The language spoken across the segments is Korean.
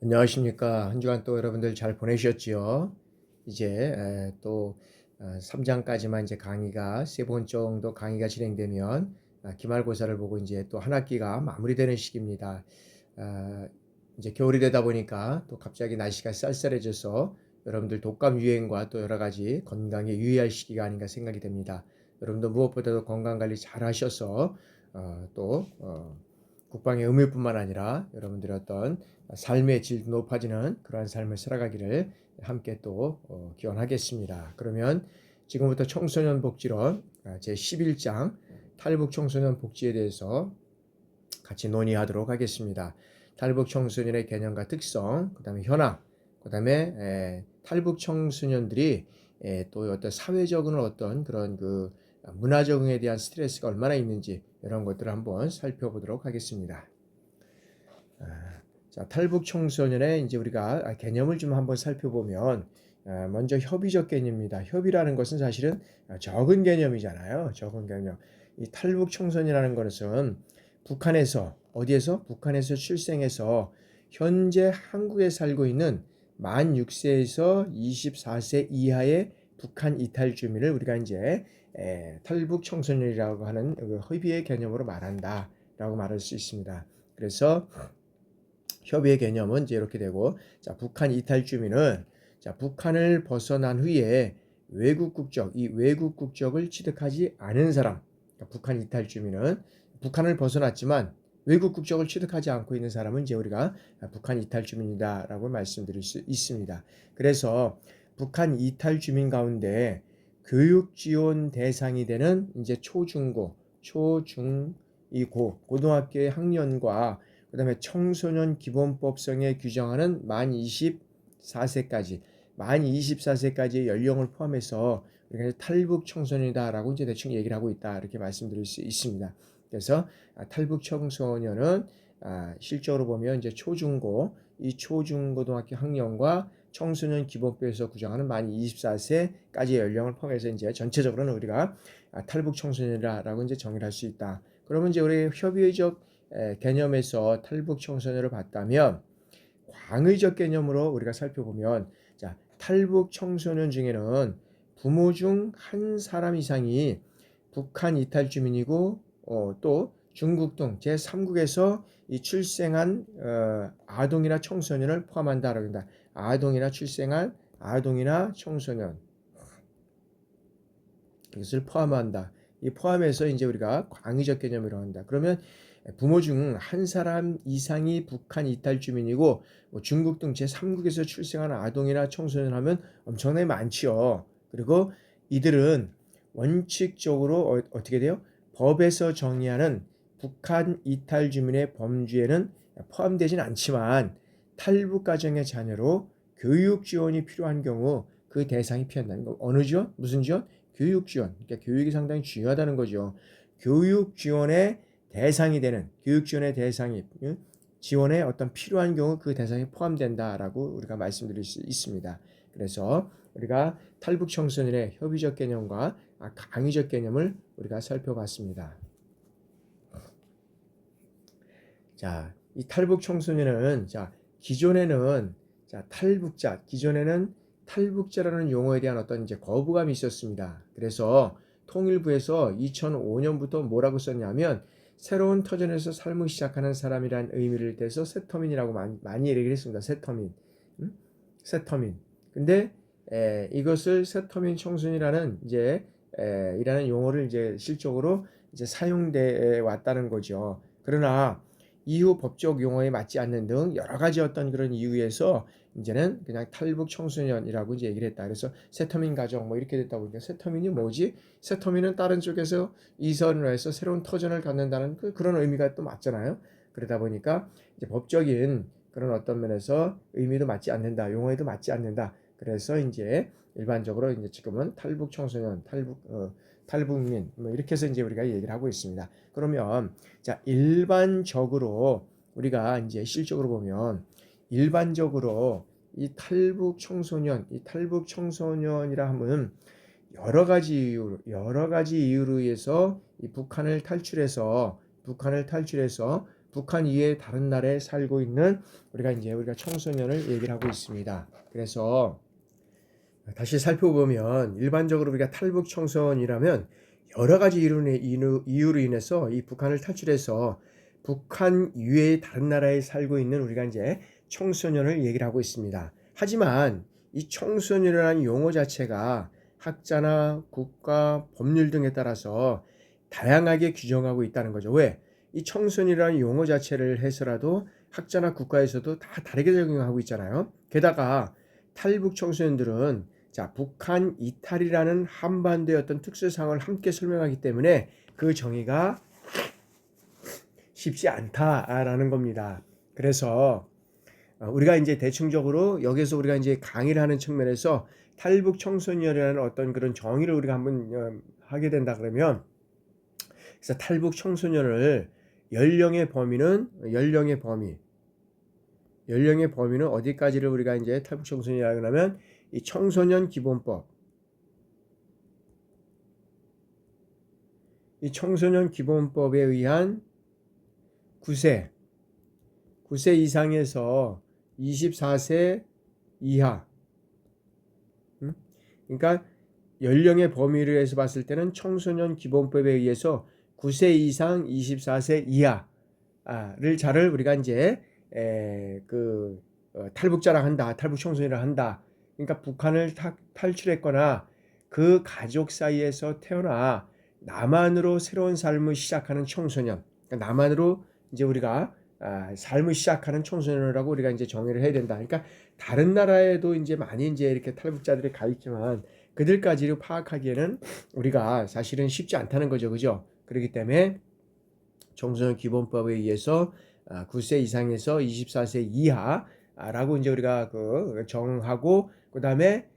안녕하십니까. 한 주간 또 여러분들 잘 보내셨지요? 이제 또 3장까지만 이제 강의가 세 번 정도 강의가 진행되면 기말고사를 보고 이제 또 한 학기가 마무리되는 시기입니다. 아, 이제 겨울이 되다 보니까 또 갑자기 날씨가 쌀쌀해져서 여러분들 독감 유행과 또 여러 가지 건강에 유의할 시기가 아닌가 생각이 됩니다. 여러분도 무엇보다도 건강 관리 잘 하셔서 또 국방의 의무뿐만 아니라 여러분들의 어떤 삶의 질도 높아지는 그러한 삶을 살아가기를 함께 또 기원하겠습니다. 그러면 지금부터 청소년 복지론 제 11장 탈북 청소년 복지에 대해서 같이 논의하도록 하겠습니다. 탈북 청소년의 개념과 특성, 그 다음에 현황, 그 다음에 탈북 청소년들이 또 어떤 사회적인 어떤 그런 그 문화 적응에 대한 스트레스가 얼마나 있는지 이런 것들을 한번 살펴보도록 하겠습니다. 자, 탈북 청소년의 이제 우리가 개념을 좀 한번 살펴보면 먼저 협의적 개념입니다. 협의라는 것은 사실은 적은 개념이잖아요. 적은 개념. 이 탈북 청소년이라는 것은 북한에서 어디에서? 북한에서 출생해서 현재 한국에 살고 있는 만 6세에서 24세 이하의 북한 이탈 주민을 우리가 이제 탈북 청소년이라고 하는 그 협의의 개념으로 말한다라고 말할 수 있습니다. 그래서 협의의 개념은 이제 이렇게 되고, 자, 북한 이탈 주민은 자, 북한을 벗어난 후에 외국 국적, 이 외국 국적을 취득하지 않은 사람, 그러니까 북한 이탈 주민은 북한을 벗어났지만 외국 국적을 취득하지 않고 있는 사람은 이제 우리가 북한 이탈 주민이다라고 말씀드릴 수 있습니다. 그래서 북한 이탈 주민 가운데 교육 지원 대상이 되는 이제 초중고, 초중이고 고등학교의 학년과 그 다음에 청소년 기본법성에 규정하는 만 24세까지 만 24세까지의 연령을 포함해서 우리가 탈북 청소년이다라고 이제 대충 얘기를 하고 있다 이렇게 말씀드릴 수 있습니다. 그래서 탈북 청소년은 실적으로 보면 이제 초중고 이 초중고등학교 학년과 청소년 기본법에서 규정하는 만 24세까지의 연령을 포함해서 이제 전체적으로는 우리가 탈북 청소년이라고 이제 정의를 할 수 있다. 그러면 이제 우리 협의적 개념에서 탈북 청소년을 봤다면 광의적 개념으로 우리가 살펴보면 자, 탈북 청소년 중에는 부모 중 한 사람 이상이 북한 이탈 주민이고 또 중국 등 제3국에서 이 출생한 아동이나 청소년을 포함한다라고 한다. 아동이나 출생한 아동이나 청소년 이것을 포함한다. 이 포함해서 이제 우리가 광의적 개념이라고 한다. 그러면 부모 중 한 사람 이상이 북한 이탈 주민이고 중국 등 제3국에서 출생한 아동이나 청소년 하면 엄청나게 많지요. 그리고 이들은 원칙적으로 어떻게 돼요? 법에서 정의하는 북한 이탈 주민의 범주에는 포함되진 않지만 탈북 가정의 자녀로 교육 지원이 필요한 경우 그 대상이 피한다는 거. 어느 지원? 무슨 지원? 교육 지원. 그러니까 교육이 상당히 중요하다는 거죠. 교육 지원의 대상이 되는 교육 지원의 대상이 지원에 어떤 필요한 경우 그 대상이 포함된다라고 우리가 말씀드릴 수 있습니다. 그래서 우리가 탈북 청소년의 협의적 개념과 강의적 개념을 우리가 살펴봤습니다. 자, 이 탈북 청소년은 기존에는 기존에는 탈북자라는 용어에 대한 어떤 이제 거부감이 있었습니다. 그래서 통일부에서 2005년부터 뭐라고 썼냐면 새로운 터전에서 삶을 시작하는 사람이란 의미를 떼서 새터민이라고 많이 얘기를 했습니다. 새터민. 새터민. 근데 이것을 새터민 청소년이라는 이제 이라는 용어를 이제 실적으로 이제 사용돼 왔다는 거죠. 그러나 이후 법적 용어에 맞지 않는 등 여러 가지 어떤 그런 이유에서 이제는 그냥 탈북 청소년이라고 이제 얘기를 했다. 그래서 세터민 가정 뭐 이렇게 됐다 보니까 세터민이 뭐지? 세터민은 다른 쪽에서 이선을 해서 새로운 터전을 갖는다는 그런 의미가 또 맞잖아요. 그러다 보니까 이제 법적인 그런 어떤 면에서 의미도 맞지 않는다. 용어에도 맞지 않는다. 그래서 이제 일반적으로 이제 지금은 탈북 청소년, 탈북민 뭐 이렇게 해서 이제 우리가 얘기를 하고 있습니다. 그러면 자, 일반적으로 우리가 이제 실적으로 보면 일반적으로 이 탈북 청소년이라 하면 여러 가지 이유로 인해서 북한을 탈출해서 북한 이외에 다른 나라에 살고 있는 우리가 청소년을 얘기를 하고 있습니다. 그래서 다시 살펴보면 일반적으로 우리가 탈북 청소년이라면 여러 가지 이유로 인해서 이 북한을 탈출해서 북한 이외의 다른 나라에 살고 있는 우리가 이제 청소년을 얘기를 하고 있습니다. 하지만 이 청소년이라는 용어 자체가 학자나 국가, 법률 등에 따라서 다양하게 규정하고 있다는 거죠. 왜? 이 청소년이라는 용어 자체를 해서라도 학자나 국가에서도 다 다르게 적용하고 있잖아요. 게다가 탈북 청소년들은 북한 이탈이라는 한반도의 어떤 특수 상황을 함께 설명하기 때문에 그 정의가 쉽지 않다라는 겁니다. 그래서 우리가 이제 대충적으로 여기서 우리가 이제 강의를 하는 측면에서 탈북 청소년이라는 어떤 그런 정의를 우리가 한번 하게 된다 그러면, 그래서 탈북 청소년을 연령의 범위는 어디까지를 우리가 이제 탈북 청소년이라고 하면 이 청소년 기본법, 이 청소년 기본법에 의한 9세 이상에서 24세 이하, 그러니까 연령의 범위를 해서 봤을 때는 청소년 기본법에 의해서 9세 이상 24세 이하를 자를 우리가 이제 탈북자라 한다, 탈북 청소년이라 한다. 그러니까 북한을 탈출했거나 그 가족 사이에서 태어나 남한으로 새로운 삶을 시작하는 청소년, 그러니까 남한으로 이제 우리가 삶을 시작하는 청소년이라고 우리가 이제 정의를 해야 된다. 그러니까 다른 나라에도 이제 많이 이제 이렇게 탈북자들이 가 있지만 그들까지를 파악하기에는 우리가 사실은 쉽지 않다는 거죠, 그죠? 그렇기 때문에 청소년 기본법에 의해서 9세 이상에서 24세 이하라고 이제 우리가 정하고, 그 다음에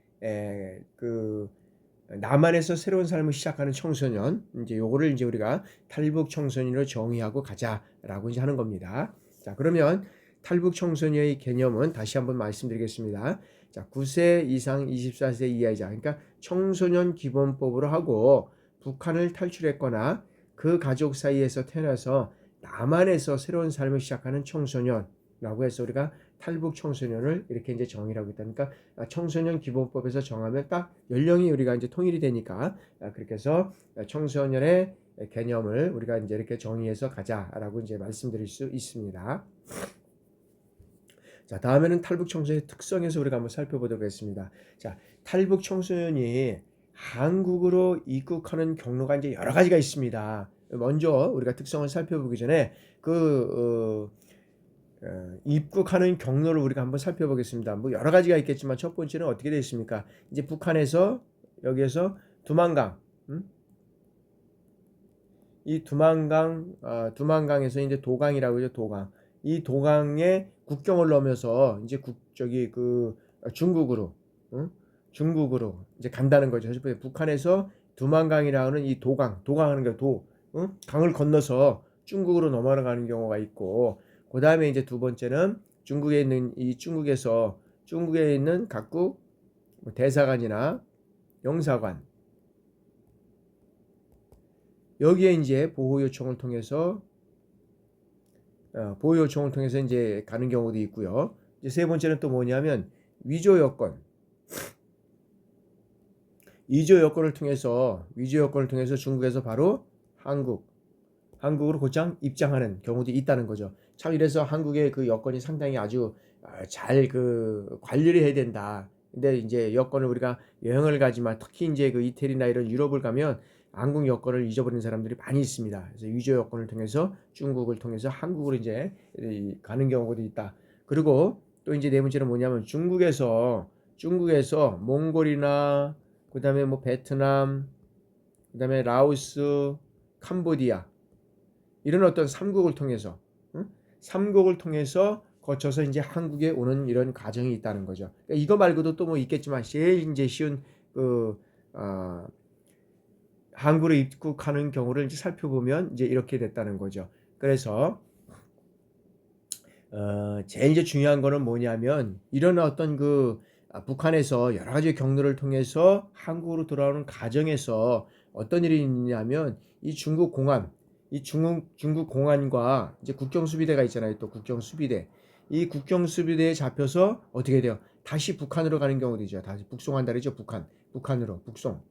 남한에서 새로운 삶을 시작하는 청소년, 이제 요거를 이제 우리가 탈북 청소년으로 정의하고 가자라고 이제 하는 겁니다. 자, 그러면 탈북 청소년의 개념은 다시 한번 말씀드리겠습니다. 자, 9세 이상 24세 이하이자, 그러니까 청소년 기본법으로 하고 북한을 탈출했거나 그 가족 사이에서 태어나서 남한에서 새로운 삶을 시작하는 청소년라고 해서 우리가 탈북 청소년을 이렇게 이제 정의를 하고 있다. 그러니까 청소년 기본법에서 정하면 딱 연령이 우리가 이제 통일이 되니까 그렇게 해서 청소년의 개념을 우리가 이제 이렇게 정의해서 가자라고 이제 말씀드릴 수 있습니다. 자, 다음에는 탈북 청소년의 특성에서 우리가 한번 살펴보도록 하겠습니다. 자, 탈북 청소년이 한국으로 입국하는 경로가 이제 여러 가지가 있습니다. 먼저 우리가 특성을 살펴보기 전에 입국하는 경로를 우리가 한번 살펴보겠습니다. 뭐 여러 가지가 있겠지만 첫 번째는 어떻게 되어 있습니까? 이제 북한에서 여기에서 두만강, 이 두만강에서 이제 도강이라고 하죠. 도강. 이 도강의 국경을 넘어서 이제 중국으로 이제 간다는 거죠. 북한에서 두만강이라는 이 도강하는 게 강을 건너서 중국으로 넘어가는 경우가 있고, 그 다음에 이제 두 번째는 중국에 있는 각국 대사관이나 영사관, 여기에 이제 보호 요청을 통해서 이제 가는 경우도 있고요. 이제 세 번째는 또 뭐냐면 위조 여건을 통해서 중국에서 바로 한국으로 곧장 입장하는 경우도 있다는 거죠. 참 이래서 한국의 그 여건이 상당히 아주 잘 관리를 해야 된다. 근데 이제 여건을 우리가 여행을 가지만 특히 이제 이태리나 이런 유럽을 가면 한국 여건을 잊어버리는 사람들이 많이 있습니다. 그래서 위조 여건을 통해서 중국을 통해서 한국으로 이제 가는 경우도 있다. 그리고 또 이제 네 번째는 뭐냐면 중국에서 몽골이나 그다음에 뭐 베트남, 그다음에 라오스, 캄보디아 이런 어떤 삼국을 통해서 거쳐서 이제 한국에 오는 이런 과정이 있다는 거죠. 그러니까 이거 말고도 또 뭐 있겠지만 제일 이제 쉬운 한국으로 입국하는 경우를 이제 살펴보면 이제 이렇게 됐다는 거죠. 그래서 제일 이제 중요한 거는 뭐냐면 이런 어떤 북한에서 여러 가지 경로를 통해서 한국으로 돌아오는 과정에서 어떤 일이 있냐면 이 중국 공안, 이 중국 공안과 이제 국경수비대가 있잖아요. 또 국경수비대. 이 국경수비대에 잡혀서 어떻게 돼요? 다시 북한으로 가는 경우도 있죠. 다시 북송한다 그러죠. 북한으로 북송.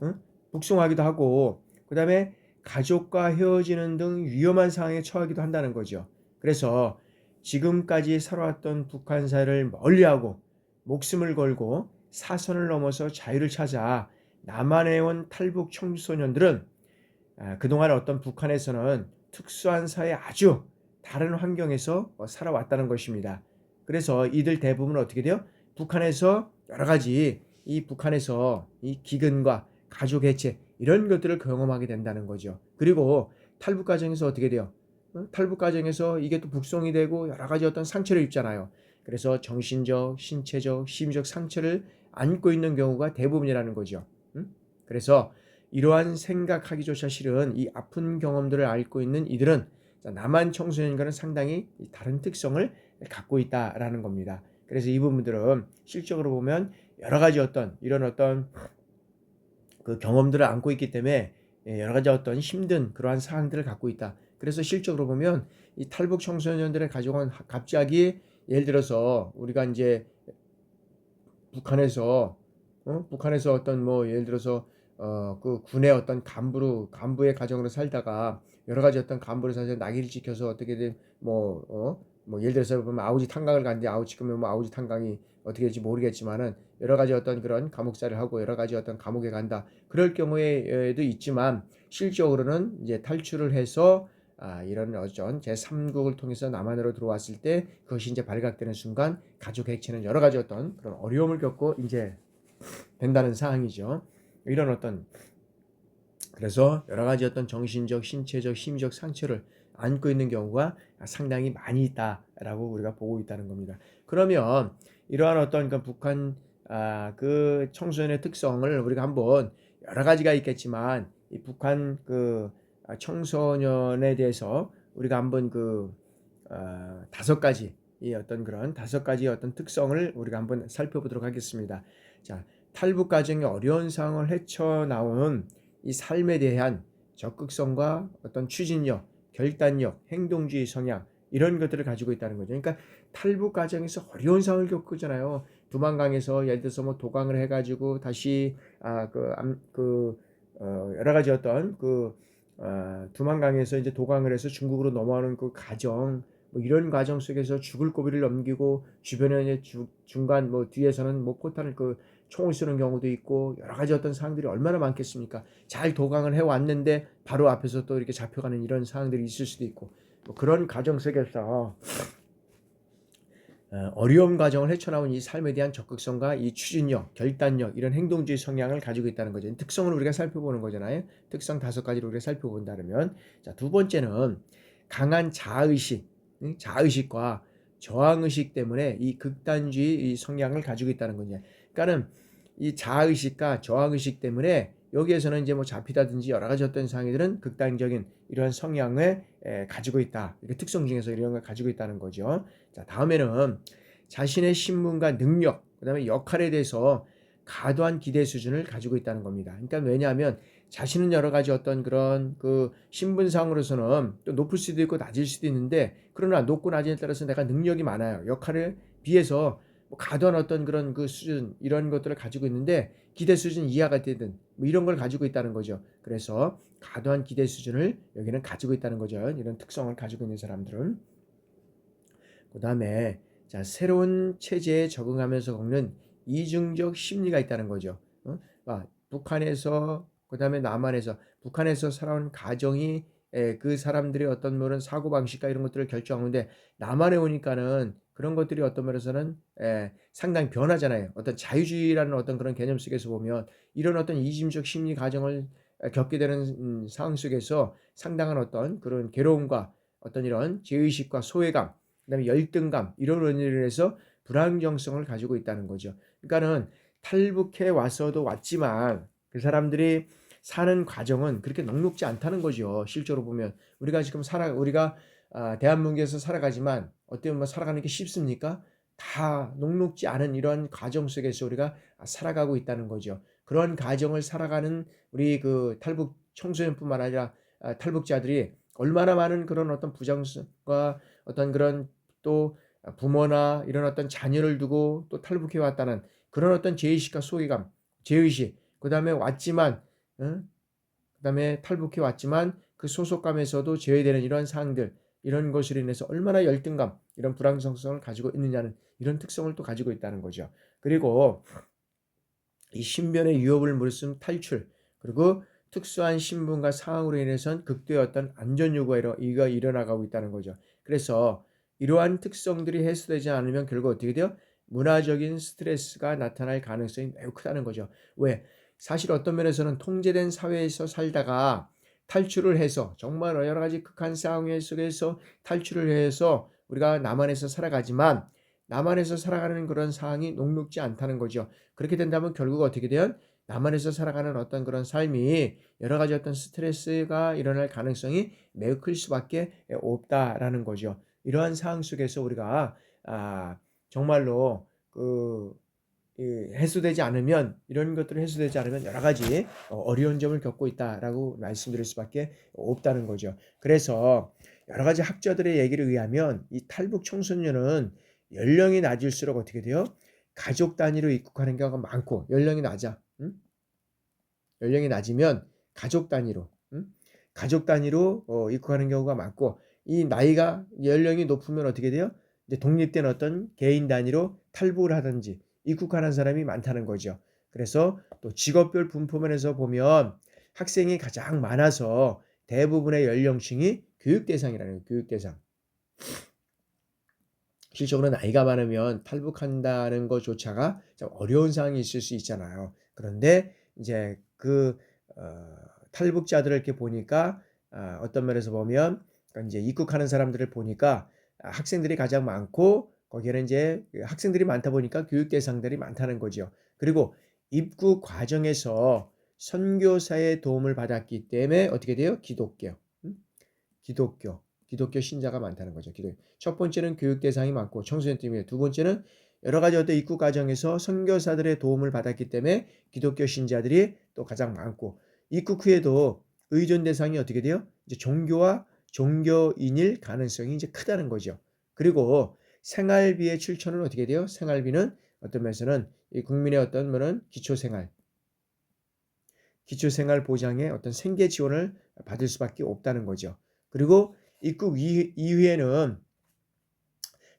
응? 북송하기도 하고 그다음에 가족과 헤어지는 등 위험한 상황에 처하기도 한다는 거죠. 그래서 지금까지 살아왔던 북한사를 멀리하고 목숨을 걸고 사선을 넘어서 자유를 찾아 남한에 온 탈북 청소년들은 그동안 어떤 북한에서는 특수한 사회 아주 다른 환경에서 살아왔다는 것입니다. 그래서 이들 대부분은 어떻게 돼요? 북한에서 여러 가지 이 북한에서 이 기근과 가족 해체 이런 것들을 경험하게 된다는 거죠. 그리고 탈북 과정에서 어떻게 돼요? 탈북 과정에서 이게 또 북송이 되고 여러 가지 어떤 상처를 입잖아요. 그래서 정신적, 신체적, 심리적 상처를 안고 있는 경우가 대부분이라는 거죠. 그래서 이러한 생각하기조차 싫은 이 아픈 경험들을 앓고 있는 이들은 남한 청소년과는 상당히 다른 특성을 갖고 있다라는 겁니다. 그래서 이 부분들은 실적으로 보면 여러 가지 어떤 이런 어떤 그 경험들을 안고 있기 때문에 여러 가지 어떤 힘든 그러한 사항들을 갖고 있다. 그래서 실적으로 보면 이 탈북 청소년들의 가족은 갑자기 예를 들어서 우리가 이제 북한에서 어떤 뭐 예를 들어서 그 군의 어떤 간부의 가정으로 살다가 여러 가지 어떤 간부를 사서 낙인을 찍혀서 어떻게든 뭐 예를 들어서 보면 아우지 탄광을 갔는데 지금은 뭐 아우지 탄광이 어떻게 될지 모르겠지만은 여러 가지 어떤 그런 감옥살이를 하고 여러 가지 어떤 감옥에 간다 그럴 경우에도 있지만 실적으로는 이제 탈출을 해서 이런 어떤 제3국을 통해서 남한으로 들어왔을 때 그것이 이제 발각되는 순간 가족 해체는 여러 가지 어떤 그런 어려움을 겪고 이제 된다는 사항이죠. 이런 어떤 그래서 여러 가지 어떤 정신적, 신체적, 심리적 상처를 안고 있는 경우가 상당히 많이 있다라고 우리가 보고 있다는 겁니다. 그러면 이러한 어떤 그 북한 그 청소년의 특성을 우리가 한번 여러 가지가 있겠지만 이 북한 그 청소년에 대해서 우리가 한번 그 다섯 가지 이 어떤 그런 다섯 가지 어떤 특성을 우리가 한번 살펴보도록 하겠습니다. 자, 탈북 과정의 어려운 상황을 헤쳐나오는 이 삶에 대한 적극성과 어떤 추진력, 결단력, 행동주의 성향 이런 것들을 가지고 있다는 거죠. 그러니까 탈북 과정에서 어려운 상황을 겪잖아요. 두만강에서 예를 들어서 뭐 도강을 해가지고 다시 여러 가지 어떤 두만강에서 이제 도강을 해서 중국으로 넘어가는 그 과정 뭐 이런 과정 속에서 죽을 고비를 넘기고 주변에 중간 뭐 뒤에서는 뭐 포탄을 총을 쏘는 경우도 있고 여러 가지 어떤 상황들이 얼마나 많겠습니까? 잘 도강을 해 왔는데 바로 앞에서 또 이렇게 잡혀가는 이런 상황들이 있을 수도 있고 뭐 그런 과정 속에서 어려운 과정을 헤쳐나온 이 삶에 대한 적극성과 이 추진력, 결단력 이런 행동주의 성향을 가지고 있다는 거죠. 특성을 우리가 살펴보는 거잖아요. 특성 다섯 가지를 우리가 살펴본다면 자, 두 번째는 강한 자의식과 저항의식 때문에 이 극단주의 이 성향을 가지고 있다는 거죠. 그러니까는 이 자의식과 저항의식 때문에 여기에서는 이제 뭐 잡히다든지 여러 가지 어떤 상황들은 극단적인 이러한 성향을 가지고 있다. 이렇게 특성 중에서 이런 걸 가지고 있다는 거죠. 자, 다음에는 자신의 신분과 능력, 그다음에 역할에 대해서 과도한 기대 수준을 가지고 있다는 겁니다. 그러니까 왜냐하면 자신은 여러 가지 어떤 그런 그 신분상으로서는 또 높을 수도 있고 낮을 수도 있는데 그러나 높고 낮에 따라서 내가 능력이 많아요. 역할에 비해서 뭐 과도한 어떤 그런 그 수준 이런 것들을 가지고 있는데 기대 수준 이하가 되든 뭐 이런 걸 가지고 있다는 거죠. 그래서 과도한 기대 수준을 여기는 가지고 있다는 거죠. 이런 특성을 가지고 있는 사람들은 그다음에 자 새로운 체제에 적응하면서 겪는 이중적 심리가 있다는 거죠. 북한에서 그다음에 남한에서 북한에서 살아온 가정이 그 사람들의 어떤 그런 사고 방식과 이런 것들을 결정하는데 남한에 오니까는 그런 것들이 어떤 면에서는 상당히 변하잖아요. 어떤 자유주의라는 어떤 그런 개념 속에서 보면 이런 어떤 이중적 심리 과정을 겪게 되는 상황 속에서 상당한 어떤 그런 괴로움과 어떤 이런 죄의식과 소외감 그다음에 열등감 이런 원인을 해서 불안정성을 가지고 있다는 거죠. 그러니까는 탈북해 와서도 왔지만 그 사람들이 사는 과정은 그렇게 녹록지 않다는 거죠. 실제로 보면 우리가 지금 우리가 대한민국에서 살아가지만 어떻게 보면 살아가는 게 쉽습니까? 다 녹록지 않은 이런 과정 속에서 우리가 살아가고 있다는 거죠. 그런 과정을 살아가는 우리 그 탈북 청소년뿐만 아니라 탈북자들이 얼마나 많은 그런 어떤 부정과 어떤 그런 또 부모나 이런 어떤 자녀를 두고 또 탈북해 왔다는 그런 어떤 죄의식과 소외감, 죄의식, 그다음에 왔지만 그다음에 탈북해 왔지만 그 소속감에서도 제외되는 이러한 사항들, 이런 것으로 인해서 얼마나 열등감, 이런 불안정성을 가지고 있느냐는 이런 특성을 또 가지고 있다는 거죠. 그리고 이 신변의 위협을 무릅쓴 탈출, 그리고 특수한 신분과 상황으로 인해서는 극도의 어떤 안전 요구가 일어나가고 있다는 거죠. 그래서 이러한 특성들이 해소되지 않으면 결국 어떻게 돼요? 문화적인 스트레스가 나타날 가능성이 매우 크다는 거죠. 왜? 사실 어떤 면에서는 통제된 사회에서 살다가 탈출을 해서 정말 여러 가지 극한 상황 속에서 탈출을 해서 우리가 남한에서 살아가지만 남한에서 살아가는 그런 상황이 녹록지 않다는 거죠. 그렇게 된다면 결국 어떻게 돼요? 남한에서 살아가는 어떤 그런 삶이 여러 가지 어떤 스트레스가 일어날 가능성이 매우 클 수밖에 없다라는 거죠. 이러한 상황 속에서 우리가 정말로 해소되지 않으면, 이런 것들이 해소되지 않으면 여러 가지 어려운 점을 겪고 있다라고 말씀드릴 수밖에 없다는 거죠. 그래서 여러 가지 학자들의 얘기를 의하면 이 탈북 청소년은 연령이 낮을수록 어떻게 돼요? 가족 단위로 입국하는 경우가 많고, 연령이 낮아, 연령이 낮으면 가족 단위로, 가족 단위로 입국하는 경우가 많고, 이 나이가 연령이 높으면 어떻게 돼요? 이제 독립된 어떤 개인 단위로 탈북을 하든지 입국하는 사람이 많다는 거죠. 그래서 또 직업별 분포면에서 보면 학생이 가장 많아서 대부분의 연령층이 교육 대상이라는 거예요. 교육 대상. 실적으로 나이가 많으면 탈북한다는 것조차가 좀 어려운 상황이 있을 수 있잖아요. 그런데 이제 탈북자들을 이렇게 보니까 어떤 면에서 보면 그러니까 이제 입국하는 사람들을 보니까 학생들이 가장 많고, 거기에는 이제 학생들이 많다 보니까 교육 대상들이 많다는 거죠. 그리고 입국 과정에서 선교사의 도움을 받았기 때문에 어떻게 돼요? 기독교. 음? 기독교 신자가 많다는 거죠. 첫 번째는 교육 대상이 많고 청소년 때문에, 두 번째는 여러 가지 어떤 입국 과정에서 선교사들의 도움을 받았기 때문에 기독교 신자들이 또 가장 많고, 입국 후에도 의존 대상이 어떻게 돼요? 이제 종교와 종교인일 가능성이 이제 크다는 거죠. 그리고 생활비의 출처는 어떻게 돼요? 생활비는 어떤 면에서는 이 국민의 어떤 면은 기초생활 보장의 어떤 생계 지원을 받을 수밖에 없다는 거죠. 그리고 입국 이후에는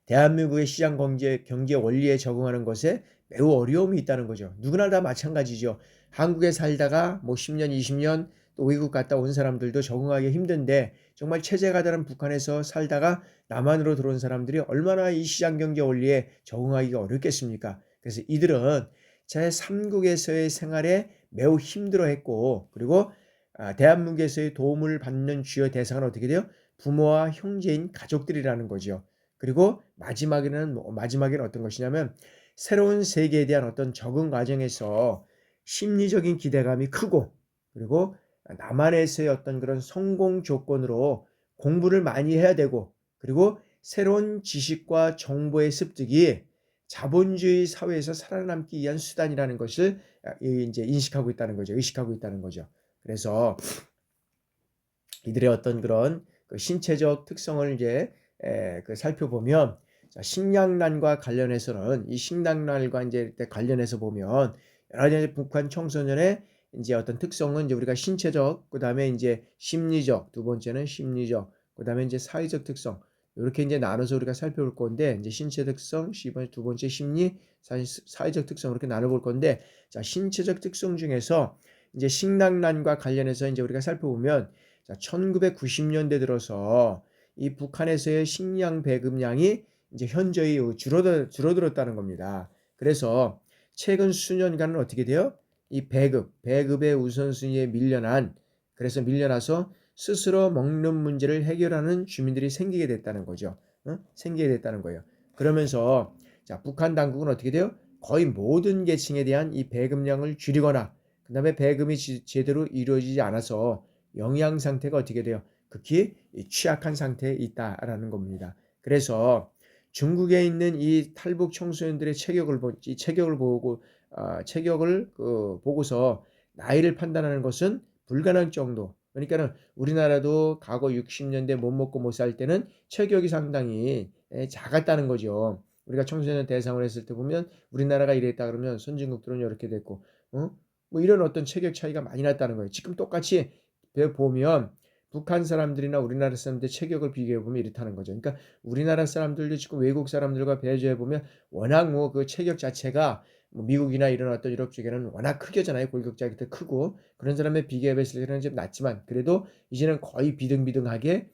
대한민국의 시장 경제 원리에 적응하는 것에 매우 어려움이 있다는 거죠. 누구나 다 마찬가지죠. 한국에 살다가 뭐 10년, 20년 또 외국 갔다 온 사람들도 적응하기 힘든데, 정말 체제가 다른 북한에서 살다가 남한으로 들어온 사람들이 얼마나 이 시장 경제 원리에 적응하기가 어렵겠습니까? 그래서 이들은 제3국에서의 생활에 매우 힘들어했고, 그리고 대한민국에서의 도움을 받는 주요 대상은 어떻게 돼요? 부모와 형제인 가족들이라는 거죠. 그리고 마지막에는 어떤 것이냐면, 새로운 세계에 대한 어떤 적응 과정에서 심리적인 기대감이 크고, 그리고 남한에서의 어떤 그런 성공 조건으로 공부를 많이 해야 되고, 그리고 새로운 지식과 정보의 습득이 자본주의 사회에서 살아남기 위한 수단이라는 것을 이제 인식하고 있다는 거죠. 의식하고 있다는 거죠. 그래서 이들의 어떤 그런 신체적 특성을 이제 살펴보면, 식량난과 관련해서는, 이 식량난과 이제 관련해서 보면 여러 가지 북한 청소년의 이제 어떤 특성은 이제 우리가 신체적, 그다음에 이제 심리적, 두 번째는 심리적, 그다음에 이제 사회적 특성, 이렇게 이제 나눠서 우리가 살펴볼 건데, 이제 신체 특성, 두 번째 심리, 사회적 특성, 이렇게 나눠볼 건데, 자, 신체적 특성 중에서 이제 식량난과 관련해서 이제 우리가 살펴보면, 자, 1990년대 들어서 이 북한에서의 식량 배급량이 이제 현저히 줄어들었다는 겁니다. 그래서 최근 수년간은 어떻게 돼요? 이 배급의 우선순위에 그래서 밀려나서 스스로 먹는 문제를 해결하는 주민들이 생기게 됐다는 거죠. 생기게 됐다는 거예요. 그러면서 자, 북한 당국은 어떻게 돼요? 거의 모든 계층에 대한 이 배급량을 줄이거나, 그 다음에 배급이 제대로 이루어지지 않아서 영양 상태가 어떻게 돼요? 극히 취약한 상태에 있다라는 겁니다. 그래서 중국에 있는 이 탈북 청소년들의 체격을 보고서 나이를 판단하는 것은 불가능할 정도, 그러니까는 우리나라도 과거 60년대 못 먹고 못 살 때는 체격이 상당히 작았다는 거죠. 우리가 청소년 대상으로 했을 때 보면 우리나라가 이랬다 그러면 선진국들은 이렇게 됐고, 어? 뭐 이런 어떤 체격 차이가 많이 났다는 거예요. 지금 똑같이 보면 북한 사람들이나 우리나라 사람들 체격을 비교해 보면 이렇다는 거죠. 그러니까 우리나라 사람들도 지금 외국 사람들과 비교해 보면 워낙 뭐 그 체격 자체가 뭐 미국이나 이런 어떤 유럽 쪽에는 워낙 크게잖아요. 골격자가 크고 그런 사람에 비교해 봤을 때는 좀 낮지만 그래도 이제는 거의 비등비등하게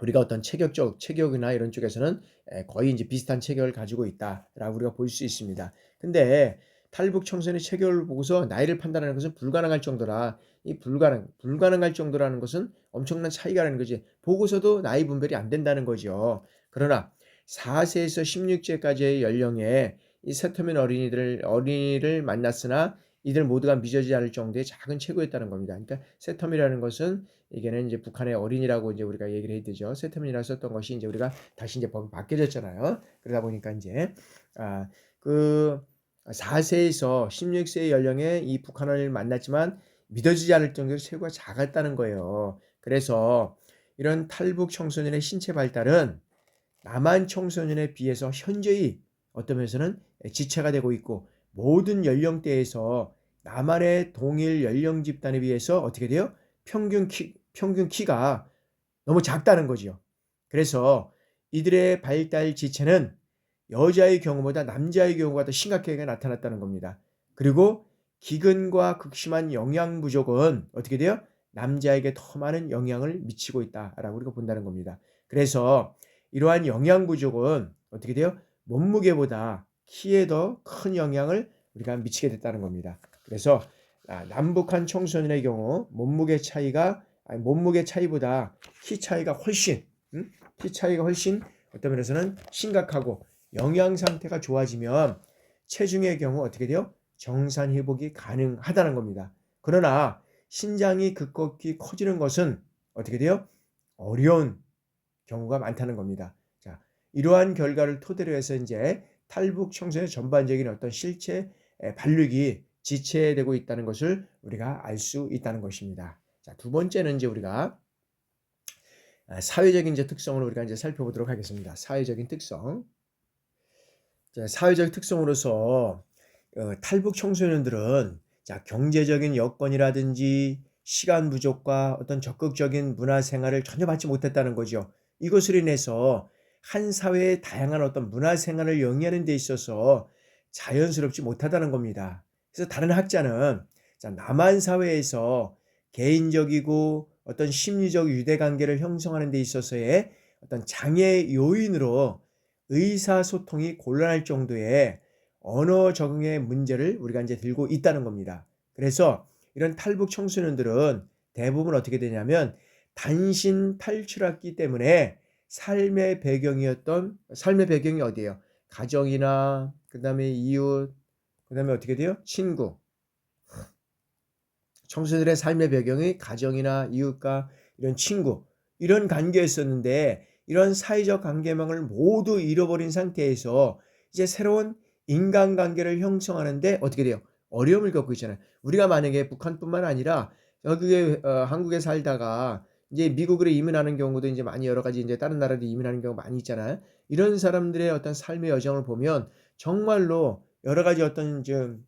우리가 어떤 체격이나 이런 쪽에서는 거의 이제 비슷한 체격을 가지고 있다라고 우리가 볼 수 있습니다. 근데 탈북 청소년의 체격을 보고서 나이를 판단하는 것은 불가능할 정도라 이 불가능할 정도라는 것은 엄청난 차이가라는 거지. 보고서도 나이 분별이 안 된다는 거죠. 그러나 4세에서 16세까지의 연령에 이 세터민 어린이를 만났으나 이들 모두가 믿어지지 않을 정도의 작은 체구였다는 겁니다. 그러니까 세텀이라는 것은 이게는 이제 북한의 어린이라고 이제 우리가 얘기를 해야 되죠. 세텀이라 썼던 것이 이제 우리가 다시 이제 법이 바뀌어졌잖아요. 그러다 보니까 이제 그 4세에서 16세의 연령에 이 북한을 만났지만 믿어지지 않을 정도로 체구가 작았다는 거예요. 그래서 이런 탈북 청소년의 신체 발달은 남한 청소년에 비해서 현저히 어떤 면에서는 지체가 되고 있고 모든 연령대에서 남한의 동일 연령 집단에 비해서 어떻게 돼요? 평균 키가 너무 작다는 거지요. 그래서 이들의 발달 지체는 여자의 경우보다 남자의 경우가 더 심각하게 나타났다는 겁니다. 그리고 기근과 극심한 영양 부족은 어떻게 돼요? 남자에게 더 많은 영향을 미치고 있다라고 우리가 본다는 겁니다. 그래서 이러한 영양 부족은 어떻게 돼요? 몸무게보다 키에 더 큰 영향을 우리가 미치게 됐다는 겁니다. 그래서 남북한 청소년의 경우 몸무게 차이보다 키 차이가 훨씬 어떤 면에서는 심각하고 영양 상태가 좋아지면 체중의 경우 어떻게 돼요? 정상 회복이 가능하다는 겁니다. 그러나 신장이 급격히 커지는 것은 어떻게 돼요? 어려운 경우가 많다는 겁니다. 자, 이러한 결과를 토대로 해서 이제 탈북 청소년의 전반적인 어떤 실체 발육이 지체되고 있다는 것을 우리가 알 수 있다는 것입니다. 자, 두 번째는 이제 우리가 사회적인 이제 특성을 우리가 이제 살펴보도록 하겠습니다. 사회적인 특성. 자, 사회적 특성으로서 탈북 청소년들은 자, 경제적인 여건이라든지 시간 부족과 어떤 적극적인 문화 생활을 전혀 받지 못했다는 거죠. 이것으로 인해서 한 사회의 다양한 어떤 문화 생활을 영위하는 데 있어서 자연스럽지 못하다는 겁니다. 그래서 다른 학자는 자, 남한 사회에서 개인적이고 어떤 심리적 유대관계를 형성하는 데 있어서의 어떤 장애 요인으로 의사소통이 곤란할 정도의 언어 적응의 문제를 우리가 이제 들고 있다는 겁니다. 그래서 이런 탈북 청소년들은 대부분 어떻게 되냐면 단신 탈출했기 때문에 삶의 배경이 어디예요? 가정이나 그다음에 이웃, 그다음에 어떻게 돼요? 친구. 청소년들의 삶의 배경이 가정이나 이웃과 이런 친구, 이런 관계였었는데 이런 사회적 관계망을 모두 잃어버린 상태에서 이제 새로운 인간관계를 형성하는데 어떻게 돼요? 어려움을 겪고 있잖아요. 우리가 만약에 북한뿐만 아니라 여기에 한국에 살다가 이제 미국으로 이민하는 경우도 이제 많이 여러 가지 이제 다른 나라로 이민하는 경우 많이 있잖아요. 이런 사람들의 어떤 삶의 여정을 보면 정말로 여러 가지 어떤 좀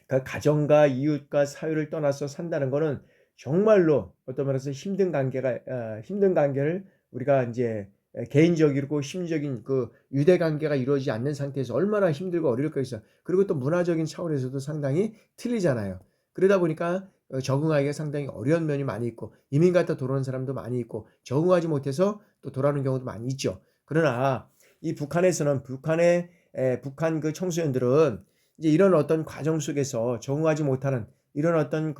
가정과 이웃과 사회를 떠나서 산다는 거는 정말로 어떤 면에서 힘든 관계를 우리가 이제 개인적이고 심리적인 그 유대 관계가 이루어지지 않는 상태에서 얼마나 힘들고 어려울 거겠어요. 그리고 또 문화적인 차원에서도 상당히 틀리잖아요. 그러다 보니까 적응하기가 상당히 어려운 면이 많이 있고 이민 갔다 돌아오는 사람도 많이 있고 적응하지 못해서 또 돌아오는 경우도 많이 있죠. 그러나 이 북한에서는 북한 그 청소년들은 이제 이런 어떤 과정 속에서 적응하지 못하는 이런 어떤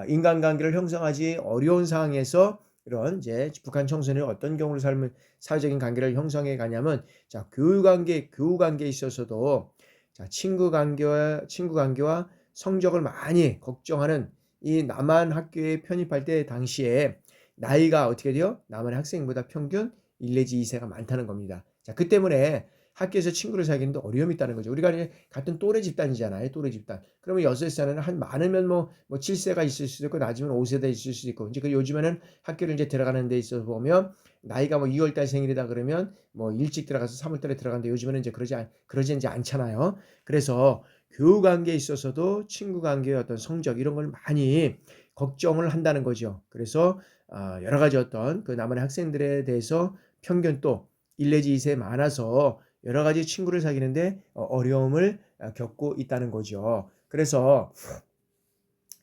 인간관계를 형성하지 어려운 상황에서 이런 이제 북한 청소년이 어떤 경우를 살면 사회적인 관계를 형성해 가냐면 자, 교우 관계에 있어서도 자, 친구 관계와 성적을 많이 걱정하는 이 남한 학교에 편입할 때 당시에 나이가 어떻게 돼요? 남한 학생보다 평균 1 내지 2세가 많다는 겁니다. 자, 그 때문에 학교에서 친구를 사귀는데 어려움이 있다는 거죠. 우리가 이제 같은 또래 집단이잖아요. 또래 집단. 그러면 6살에는 한 많으면 뭐 7세가 있을 수도 있고 낮으면 5세가 있을 수도 있고 이제 그 요즘에는 학교를 이제 들어가는 데 있어서 보면 나이가 뭐 2월 달 생일이다 그러면 뭐 일찍 들어가서 3월 달에 들어가는데 요즘에는 이제 그러지 이제 않잖아요. 그래서 교우 관계에 있어서도 친구 관계의 어떤 성적 이런 걸 많이 걱정을 한다는 거죠. 그래서 여러 가지 어떤 그 남한의 학생들에 대해서 편견도 1 내지 2세 많아서 여러 가지 친구를 사귀는데 어려움을 겪고 있다는 거죠. 그래서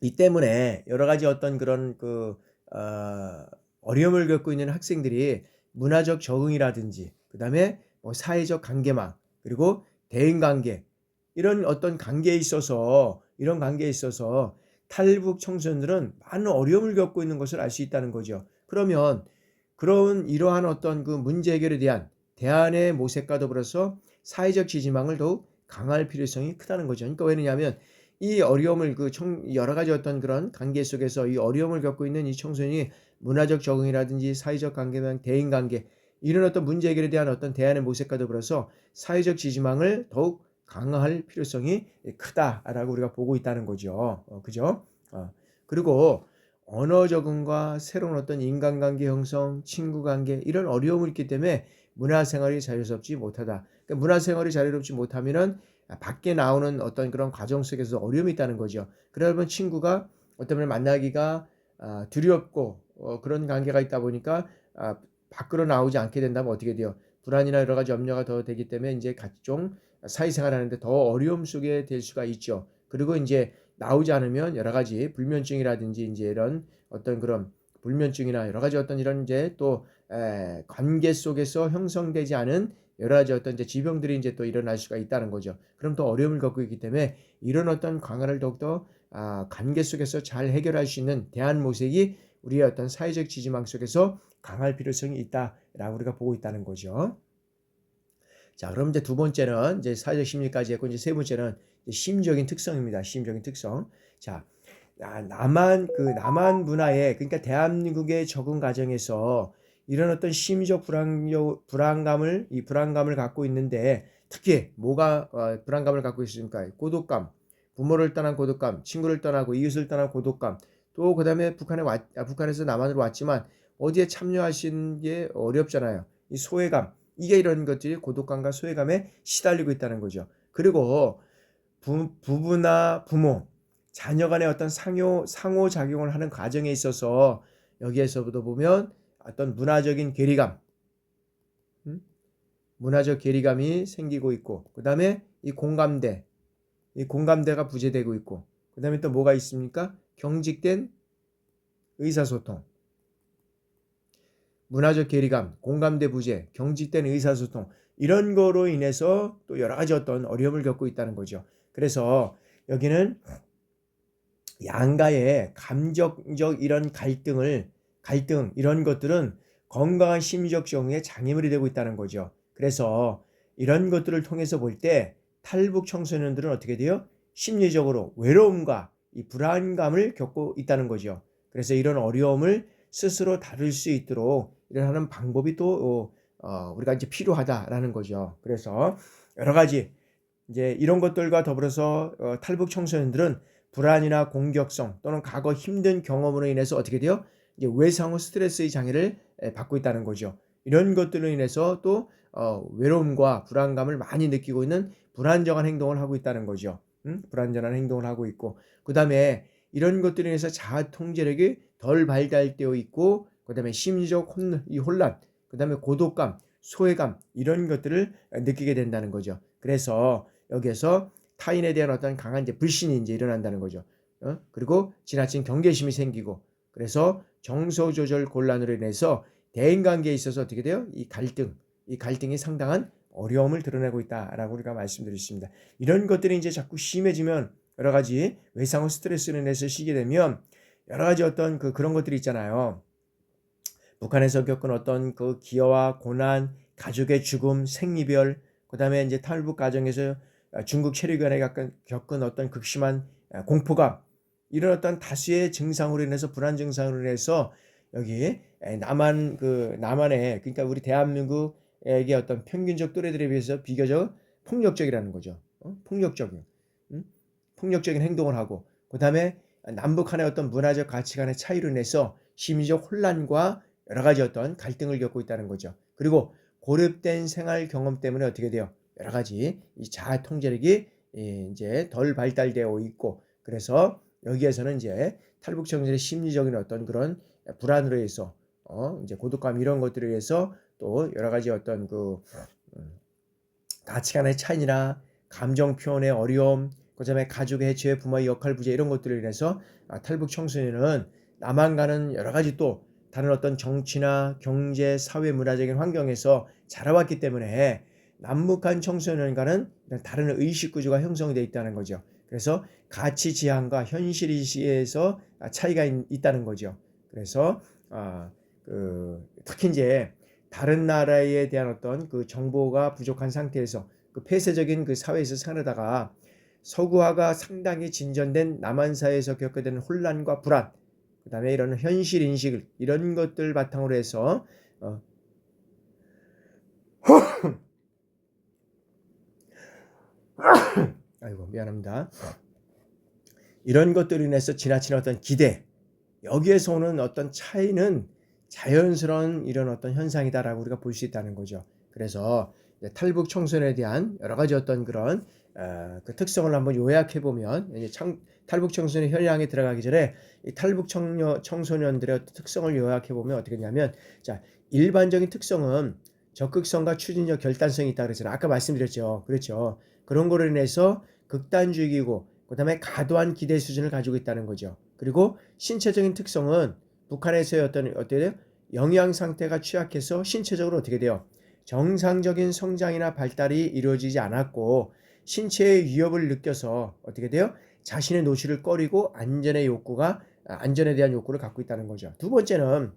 이 때문에 여러 가지 어떤 그런 어려움을 겪고 있는 학생들이 문화적 적응이라든지 그다음에 뭐 사회적 관계망 그리고 대인 관계 이런 어떤 관계에 있어서 이런 관계에 있어서 탈북 청소년들은 많은 어려움을 겪고 있는 것을 알 수 있다는 거죠. 그러면 그런 이러한 어떤 그 문제 해결에 대한 대안의 모색과 더불어서 사회적 지지망을 더욱 강할 필요성이 크다는 거죠. 그러니까 왜냐하면 이 어려움을 여러 가지 어떤 그런 관계 속에서 이 어려움을 겪고 있는 이 청소년이 문화적 적응이라든지 사회적 관계망, 대인 관계 이런 어떤 문제 해결에 대한 어떤 대안의 모색과 더불어서 사회적 지지망을 더욱 강화할 필요성이 크다라고 우리가 보고 있다는 거죠. 그죠? 그리고 언어 적응과 새로운 어떤 인간관계 형성, 친구 관계 이런 어려움이 있기 때문에 문화생활이 자유롭지 못하다. 그러니까 문화생활이 자유롭지 못하면은 밖에 나오는 어떤 그런 과정 속에서 어려움이 있다는 거죠. 그러다 보면 친구가 어떤 분을 만나기가 두렵고 그런 관계가 있다 보니까 밖으로 나오지 않게 된다면 어떻게 돼요? 불안이나 여러 가지 염려가 더 되기 때문에 이제 각종 사회생활 하는데 더 어려움 속에 될 수가 있죠. 그리고 이제 나오지 않으면 여러 가지 불면증이라든지 이제 이런 어떤 그런 불면증이나 여러 가지 어떤 이런 이제 또 관계 속에서 형성되지 않은 여러 가지 어떤 이제 지병들이 이제 또 일어날 수가 있다는 거죠. 그럼 또 어려움을 겪고 있기 때문에 이런 어떤 강화를 더욱더 관계 속에서 잘 해결할 수 있는 대안 모색이 우리의 어떤 사회적 지지망 속에서 강할 필요성이 있다라고 우리가 보고 있다는 거죠. 자, 그럼 이제 두 번째는 이제 사회적 심리까지 했고 이제 세 번째는 심적인 특성입니다. 심적인 특성. 자, 남한 문화에 그러니까 대한민국의 적응 과정에서 이런 어떤 심리적 불안감을 갖고 있는데 특히 뭐가 불안감을 갖고 있습니까? 고독감, 부모를 떠난 고독감, 친구를 떠나고 이웃을 떠난 고독감, 또 그다음에 북한에서 남한으로 왔지만 어디에 참여하시는 게 어렵잖아요. 이 소외감, 이게 이런 것들이 고독감과 소외감에 시달리고 있다는 거죠. 그리고 부부나 부모, 자녀 간의 어떤 상호작용을 하는 과정에 있어서 여기에서부터 보면 어떤 문화적 괴리감이 생기고 있고, 그 다음에 이 공감대가 부재되고 있고, 그 다음에 또 뭐가 있습니까? 경직된 의사소통, 문화적 괴리감, 공감대 부재, 경직된 의사소통 이런 거로 인해서 또 여러 가지 어떤 어려움을 겪고 있다는 거죠. 그래서 여기는 양가의 감정적 이런 갈등 이런 것들은 건강한 심리적 적응에 장애물이 되고 있다는 거죠. 그래서 이런 것들을 통해서 볼 때 탈북 청소년들은 어떻게 돼요? 심리적으로 외로움과 이 불안감을 겪고 있다는 거죠. 그래서 이런 어려움을 스스로 다룰 수 있도록 이런 하는 방법이 또 우리가 이제 필요하다라는 거죠. 그래서 여러 가지 이제 이런 것들과 더불어서 탈북 청소년들은 불안이나 공격성 또는 과거 힘든 경험으로 인해서 어떻게 돼요? 이제 외상후 스트레스의 장애를 받고 있다는 거죠. 이런 것들로 인해서 또 외로움과 불안감을 많이 느끼고 있는 불안정한 행동을 하고 있다는 거죠. 불안정한 행동을 하고 있고 그 다음에 이런 것들로 인해서 자아 통제력이 덜 발달되어 있고 그 다음에 심리적 혼란 그 다음에 고독감 소외감 이런 것들을 느끼게 된다는 거죠. 그래서 여기에서 타인에 대한 어떤 강한 이제 불신이 이제 일어난다는 거죠. 그리고 지나친 경계심이 생기고 그래서 정서 조절 곤란으로 인해서 대인 관계에 있어서 어떻게 돼요? 이 갈등이 상당한 어려움을 드러내고 있다라고 우리가 말씀드렸습니다. 이런 것들이 이제 자꾸 심해지면 여러 가지 외상후 스트레스로 인해서 시게 되면 여러 가지 어떤 그런 것들이 있잖아요. 북한에서 겪은 어떤 그 기여와 고난, 가족의 죽음, 생이별, 그 다음에 이제 탈북 과정에서 중국 체류관에 겪은 어떤 극심한 공포감, 이런 어떤 다수의 증상으로 인해서 불안 증상으로 인해서 여기 남한에 그러니까 우리 대한민국 남북에게 어떤 평균적 또래들에 비해서 비교적 폭력적이라는 거죠. 폭력적인, 폭력적인 행동을 하고, 그 다음에 남북 간의 어떤 문화적 가치관의 차이로 인해서 심리적 혼란과 여러 가지 어떤 갈등을 겪고 있다는 거죠. 그리고 고립된 생활 경험 때문에 어떻게 돼요? 여러 가지 이 자아 통제력이 이제 덜 발달되어 있고, 그래서 여기에서는 이제 탈북 청소년의 심리적인 어떤 그런 불안으로 해서 이제 고독감 이런 것들에 의해서 또 여러 가지 어떤 그 가치관의 차이나 감정 표현의 어려움, 그다음에 가족의 해체, 부모의 역할 부재 이런 것들로 인해서 탈북 청소년은 남한과는 여러 가지 또 다른 어떤 정치나 경제, 사회, 문화적인 환경에서 자라왔기 때문에 남북한 청소년과는 다른 의식 구조가 형성되어 있다는 거죠. 그래서 가치 지향과 현실 의식에서 차이가 있다는 거죠. 그래서 특히 이제 다른 나라에 대한 어떤 그 정보가 부족한 상태에서 그 폐쇄적인 그 사회에서 살아다가 서구화가 상당히 진전된 남한 사회에서 겪게 되는 혼란과 불안, 그 다음에 이런 현실 인식 이런 것들 바탕으로 해서 아이고 미안합니다. 이런 것들로 인해서 지나친 어떤 기대, 여기에서 오는 어떤 차이는 자연스러운 이런 어떤 현상이다라고 우리가 볼 수 있다는 거죠. 그래서 탈북 청소년에 대한 여러 가지 어떤 그런 그 특성을 한번 요약해 보면, 탈북 청소년 현장에 들어가기 전에 이 탈북 청소년들의 특성을 요약해 보면 어떻게 되냐면, 자, 일반적인 특성은 적극성과 추진력, 결단성이 있다 그랬잖아요. 아까 말씀드렸죠. 그렇죠. 그런 거로 인해서 극단주의이고, 그다음에 과도한 기대 수준을 가지고 있다는 거죠. 그리고 신체적인 특성은 북한에서의 어떻게 돼요? 영양 상태가 취약해서 신체적으로 어떻게 돼요? 정상적인 성장이나 발달이 이루어지지 않았고, 신체의 위협을 느껴서 어떻게 돼요? 자신의 노출을 꺼리고 안전에 대한 욕구를 갖고 있다는 거죠. 두 번째는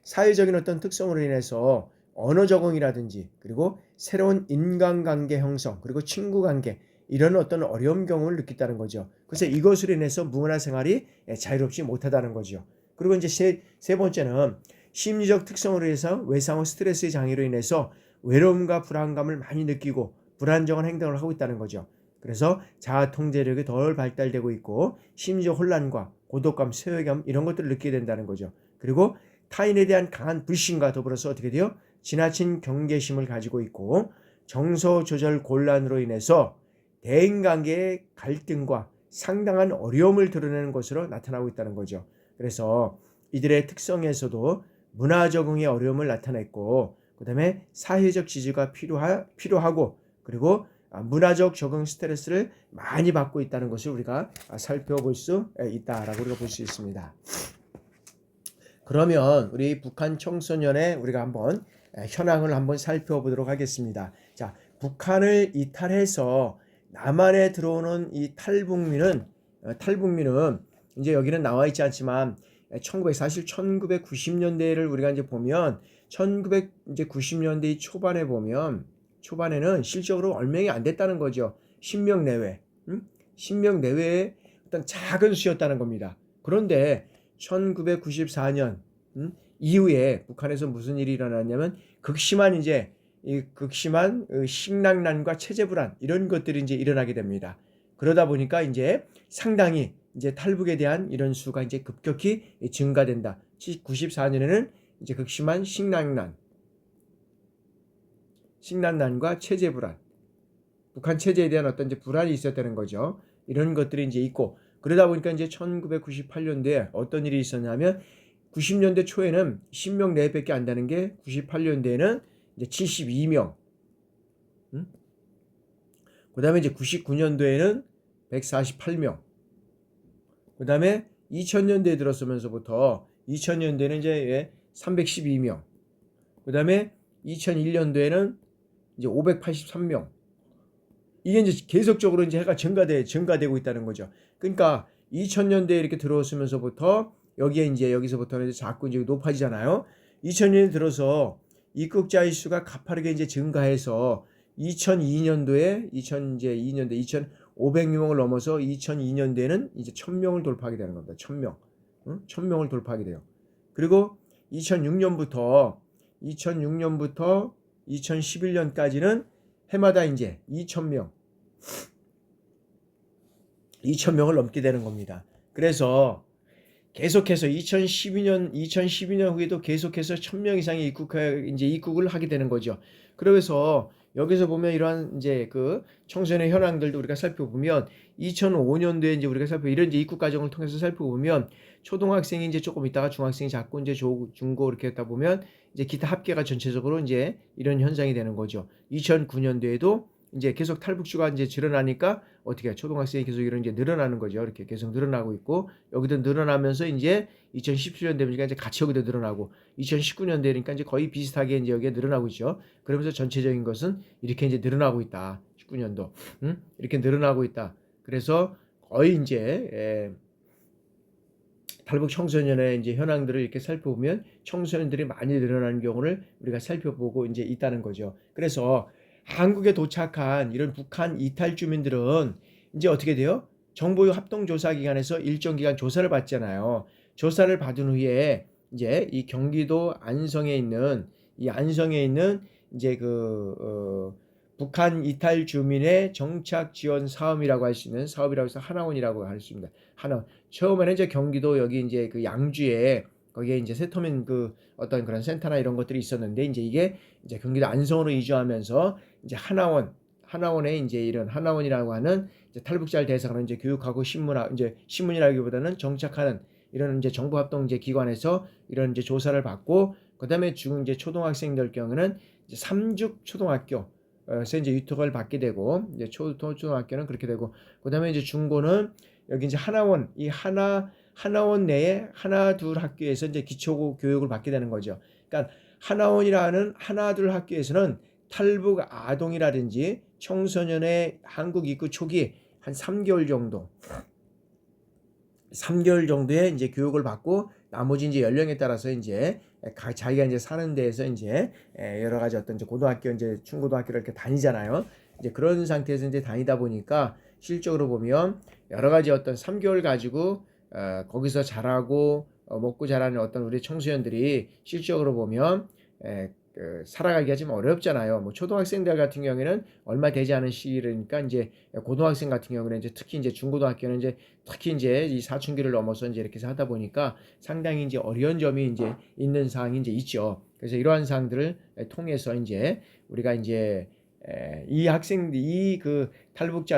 사회적인 어떤 특성으로 인해서 언어 적응이라든지, 그리고 새로운 인간관계 형성, 그리고 친구 관계 이런 어떤 어려움 경험을 느낀다는 거죠. 그래서 이것으로 인해서 문화생활이 자유롭지 못하다는 거죠. 그리고 이제 세 번째는 심리적 특성으로 해서 외상후 스트레스의 장애로 인해서 외로움과 불안감을 많이 느끼고 불안정한 행동을 하고 있다는 거죠. 그래서 자아 통제력이 덜 발달되고 있고 심리적 혼란과 고독감, 소외감 이런 것들을 느끼게 된다는 거죠. 그리고 타인에 대한 강한 불신과 더불어서 어떻게 돼요? 지나친 경계심을 가지고 있고 정서 조절 곤란으로 인해서 대인관계의 갈등과 상당한 어려움을 드러내는 것으로 나타나고 있다는 거죠. 그래서 이들의 특성에서도 문화 적응의 어려움을 나타냈고, 그 다음에 사회적 지지가 필요하고, 그리고 문화적 적응 스트레스를 많이 받고 있다는 것을 우리가 살펴볼 수 있다라고 우리가 볼 수 있습니다. 그러면 우리 북한 청소년의 우리가 한번 현황을 한번 살펴보도록 하겠습니다. 자, 북한을 이탈해서 남한에 들어오는 이 탈북민은 이제 여기는 나와 있지 않지만 사실 1990년대를 우리가 이제 보면 1990년대 초반에 보면 초반에는 실적으로 얼명이 안 됐다는 거죠. 10명 내외. 10명 내외의 어떤 작은 수였다는 겁니다. 그런데 1994년 이후에 북한에서 무슨 일이 일어났냐면 극심한 식량난과 체제 불안 이런 것들이 이제 일어나게 됩니다. 그러다 보니까 이제 상당히 이제 탈북에 대한 이런 수가 이제 급격히 증가된다. 94년에는 이제 극심한 식량난과 체제 불안, 북한 체제에 대한 어떤 이제 불안이 있었다는 거죠. 이런 것들이 이제 있고, 그러다 보니까 이제 1998년도에 어떤 일이 있었냐면 90년대 초에는 10명 내외밖에 안 되는 게 98년도에는 이제 72명. 그다음에 이제 99년도에는 148명. 그다음에 2000년대에 들어서면서부터 2000년대에는 이제 312명. 그다음에 2001년도에는 이제 583명. 이게 이제 계속적으로 이제 해가 증가되고 있다는 거죠. 그러니까 2000년대에 이렇게 들어오면서부터 여기서부터는 이제 자꾸 이제 높아지잖아요. 2000년에 들어서 입국자의 수가 가파르게 이제 증가해서 2002년도에 2,500명을 넘어서 2002년도에는 이제 1,000명을 돌파하게 되는 겁니다. 1,000명. 1,000명을 돌파하게 돼요. 그리고 2006년부터 2011년까지는 해마다 이제 2,000명을 넘게 되는 겁니다. 그래서 계속해서 2012년 후에도 계속해서 1,000명 이상이 입국을 하게 되는 거죠. 그래서 여기서 보면 이러한 이제 그 청소년의 현황들도 우리가 살펴보면 2005년도에 이제 우리가 이런 이제 입국 과정을 통해서 살펴보면 초등학생이 이제 조금 있다가 중학생이 자꾸 이제 중고 이렇게 했다 보면 이제 기타 합계가 전체적으로 이제 이런 현상이 되는 거죠. 2009년도에도 이제 계속 탈북주가 이제 늘어나니까 어떻게 해요? 초등학생이 계속 이런 이제 늘어나는 거죠. 이렇게 계속 늘어나고 있고 여기도 늘어나면서 이제 2017년 되니까 이제 같이 여기도 늘어나고 2019년 되니까 이제 거의 비슷하게 이제 여기에 늘어나고 있죠. 그러면서 전체적인 것은 이렇게 이제 늘어나고 있다. 19년도 이렇게 늘어나고 있다. 그래서 거의 이제 탈북 청소년의 이제 현황들을 이렇게 살펴보면 청소년들이 많이 늘어나는 경우를 우리가 살펴보고 이제 있다는 거죠. 그래서 한국에 도착한 이런 북한 이탈 주민들은 이제 어떻게 돼요? 정부 합동조사기관에서 일정 기간 조사를 받잖아요. 조사를 받은 후에 이제 이 경기도 안성에 있는 이제 북한 이탈 주민의 정착 지원 사업이라고 할 수 있는 사업이라고 해서 하나원이라고 할 수 있습니다. 하나원. 처음에는 이제 경기도 여기 이제 그 양주에 거기에 이제 세터민 그 어떤 그런 센터나 이런 것들이 있었는데 이제 이게 이제 경기도 안성으로 이주하면서 이제 하나원에 이제 이런 하나원이라고 하는 이제 탈북자를 대상으로 이제 교육하고 신문이라기보다는 정착하는 이런 이제 정부 합동 이제 기관에서 이런 이제 조사를 받고 그다음에 이제 초등학생들 경우는 이제 삼죽 초등학교에서 이제 유통을 받게 되고 이제 초등학교는 그렇게 되고 그다음에 이제 중고는 여기 이제 하나원 내에 하나 둘 학교에서 이제 기초 교육을 받게 되는 거죠. 그러니까 하나원이라는 하나 둘 학교에서는 탈북 아동이라든지 청소년의 한국 입국 초기 한 3개월 정도의 이제 교육을 받고 나머지 이제 연령에 따라서 이제 자기가 이제 사는 데에서 이제 여러 가지 어떤 이제 고등학교 이제 중고등학교를 이렇게 다니잖아요. 이제 그런 상태에서 이제 다니다 보니까 실적으로 보면 여러 가지 어떤 3개월 가지고 거기서 자라고 먹고 자라는 어떤 우리 청소년들이 실적으로 보면 살아가기가 좀 어렵잖아요. 뭐 초등학생들 같은 경우에는 얼마 되지 않은 시기니까 이제 고등학생 같은 경우는 이제 특히 이제 중고등학교는 이제 특히 이제 이 사춘기를 넘어서 이제 이렇게 하다 보니까 상당히 이제 어려운 점이 이제 있는 사항이 이제 있죠. 그래서 이러한 사항들을 통해서 이제 우리가 이제 이 그 탈북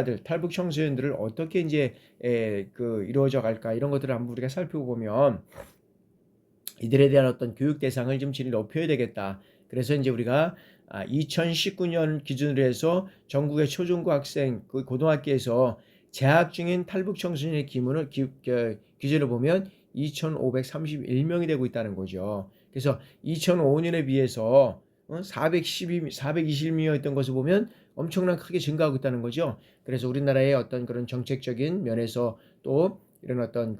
청소년들을 어떻게 이제 이루어져 갈까 이런 것들을 한번 우리가 살펴보면 이들에 대한 어떤 교육 대상을 좀 질을 높여야 되겠다. 그래서 이제 우리가 2019년 기준으로 해서 전국의 초중고 학생 그 고등학교에서 재학 중인 탈북 청소년의 기준을 보면 2,531명이 되고 있다는 거죠. 그래서 2005년에 비해서 420명이었던 것을 보면 엄청난 크게 증가하고 있다는 거죠. 그래서 우리나라의 어떤 그런 정책적인 면에서 또 이런 어떤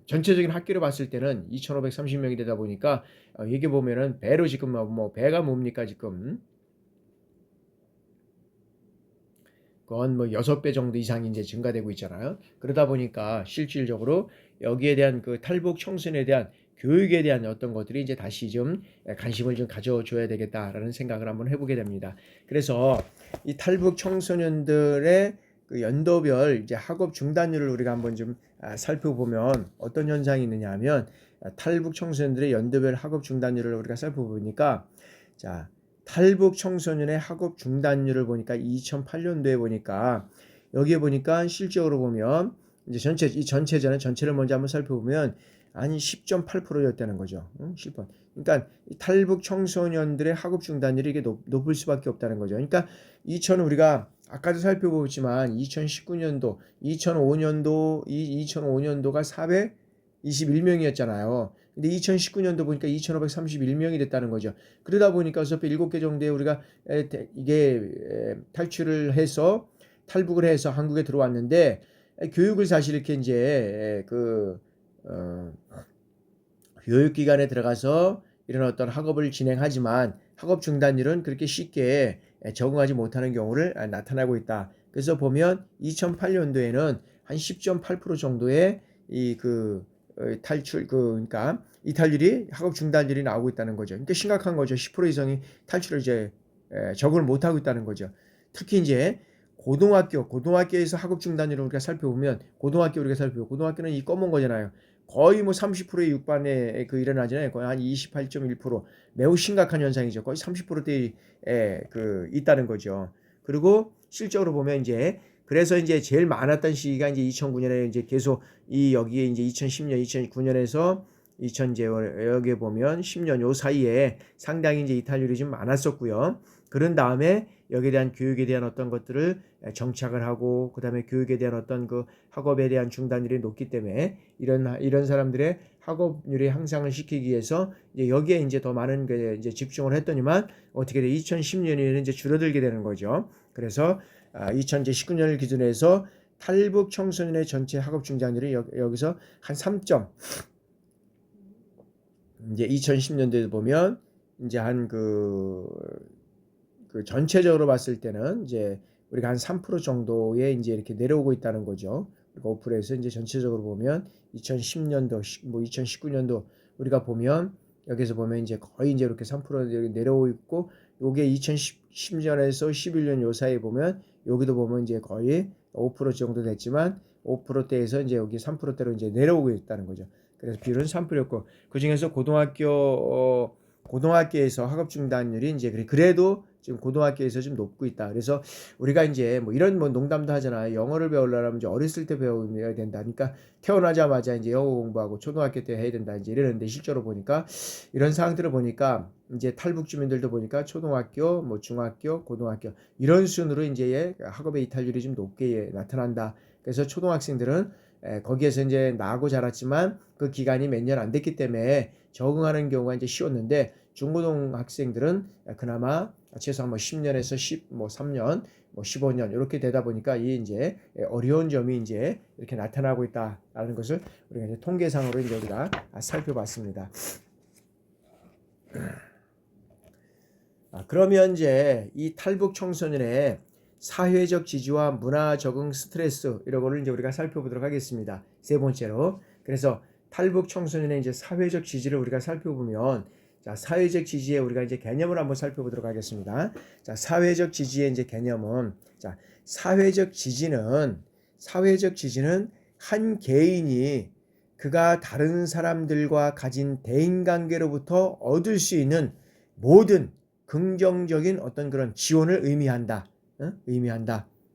전체적인 학교를 봤을 때는 2,530명이 되다 보니까 이게 보면은 배로 지금 뭐 배가 뭡니까 지금 그건 뭐 6배 정도 이상이 이제 증가되고 있잖아요. 그러다 보니까 실질적으로 여기에 대한 그 탈북 청소년에 대한 교육에 대한 어떤 것들이 이제 다시 좀 관심을 좀 가져줘야 되겠다라는 생각을 한번 해보게 됩니다. 그래서 이 탈북 청소년들의 그 연도별 이제 학업 중단율을 우리가 한번 좀 살펴보면 어떤 현상이 있느냐 하면 탈북 청소년들의 연도별 학업 중단율을 우리가 살펴보니까 자 탈북 청소년의 학업 중단율을 보니까 2008년도에 보니까 여기에 보니까 실적으로 보면 이제 전체를 먼저 한번 살펴보면 아니 10.8%였다는 거죠. 10번. 그러니까 탈북 청소년들의 학업 중단율이 이게 높을 수밖에 없다는 거죠. 그러니까 우리가 아까도 살펴보지만 2019년도, 2005년도가 421명이었잖아요. 근데 2019년도 보니까 2,531명이 됐다는 거죠. 그러다 보니까 어차피 7개 정도에 우리가 탈출을 해서 탈북을 해서 한국에 들어왔는데 교육을 사실 이렇게 이제 교육기관에 들어가서 이런 어떤 학업을 진행하지만 학업 중단율은 그렇게 쉽게 적응하지 못하는 경우를 나타나고 있다. 그래서 보면 2008년도에는 한 10.8% 정도의 탈출 그러니까 이탈률이 학업 중단율이 나오고 있다는 거죠. 그러니까 심각한 거죠. 10% 이상이 탈출을 이제 적응을 못 하고 있다는 거죠. 특히 이제 고등학교에서 학업 중단율을 우리가 살펴보면 고등학교는 이 검은 거잖아요. 거의 뭐 30%에 육반에 일어나잖아요. 거의 한 28.1% 매우 심각한 현상이죠. 거의 30%대에 있다는 거죠. 그리고 실적으로 보면 이제 그래서 이제 제일 많았던 시기가 이제 2009년에 이제 계속 여기에 이제 2010년, 2009년에서 2000 이제 여기에 보면 10년 요 사이에 상당히 이제 이탈률이 좀 많았었고요. 그런 다음에 여기에 대한 교육에 대한 어떤 것들을 정착을 하고 그다음에 교육에 대한 어떤 그 학업에 대한 중단율이 높기 때문에 이런 사람들의 학업률의 향상을 시키기 위해서 이제 여기에 이제 더 많은 이제 집중을 했더니만 어떻게 돼 2010년에는 이제 줄어들게 되는 거죠. 그래서 2019년을 기준으로 해서 탈북 청소년의 전체 학업 중단율이 여기서 한 3점 이제 2010년도에 보면 이제 한 전체적으로 봤을 때는 이제 우리가 한 3% 정도에 이제 이렇게 내려오고 있다는 거죠. 그리고 5%에서 이제 전체적으로 보면 2010년도 뭐 2019년도 우리가 보면 여기서 보면 이제 거의 이제 이렇게 3% 내려오고 있고 요게 2010년에서 11년 요 사이에 보면 여기도 보면 이제 거의 5% 정도 됐지만 5%대에서 이제 여기 3%대로 이제 내려오고 있다는 거죠. 그래서 비율은 3%였고 그 중에서 고등학교에서 학업 중단율이 이제 그래도 지금 고등학교에서 좀 높고 있다. 그래서 우리가 이제 뭐 이런 뭐 농담도 하잖아요. 영어를 배우려면 이제 어렸을 때 배워야 된다. 그러니까 태어나자마자 이제 영어 공부하고 초등학교 때 해야 된다. 이제 이러는데 실제로 보니까 이런 상황들을 보니까 이제 탈북 주민들도 보니까 초등학교, 뭐 중학교, 고등학교 이런 순으로 이제 학업의 이탈률이 좀 높게 나타난다. 그래서 초등학생들은 거기에서 이제 나고 자랐지만 그 기간이 몇 년 안 됐기 때문에 적응하는 경우가 이제 쉬웠는데 중고등학생들은 그나마 최소한 뭐 10년에서 3년, 뭐 15년 이렇게 되다 보니까 이 이제 어려운 점이 이제 이렇게 나타나고 있다라는 것을 우리가 이제 통계상으로 이제 우리가 살펴봤습니다. 그러면 이제 이 탈북 청소년의 사회적 지지와 문화 적응 스트레스 이런 거를 이제 우리가 살펴보도록 하겠습니다. 세 번째로. 그래서 탈북 청소년의 이제 사회적 지지를 우리가 살펴보면 자, 사회적 지지의 우리가 이제 개념을 한번 살펴보도록 하겠습니다. 자, 사회적 지지의 이제 개념은 자, 사회적 지지는 한 개인이 그가 다른 사람들과 가진 대인관계로부터 얻을 수 있는 모든 긍정적인 어떤 그런 지원을 의미한다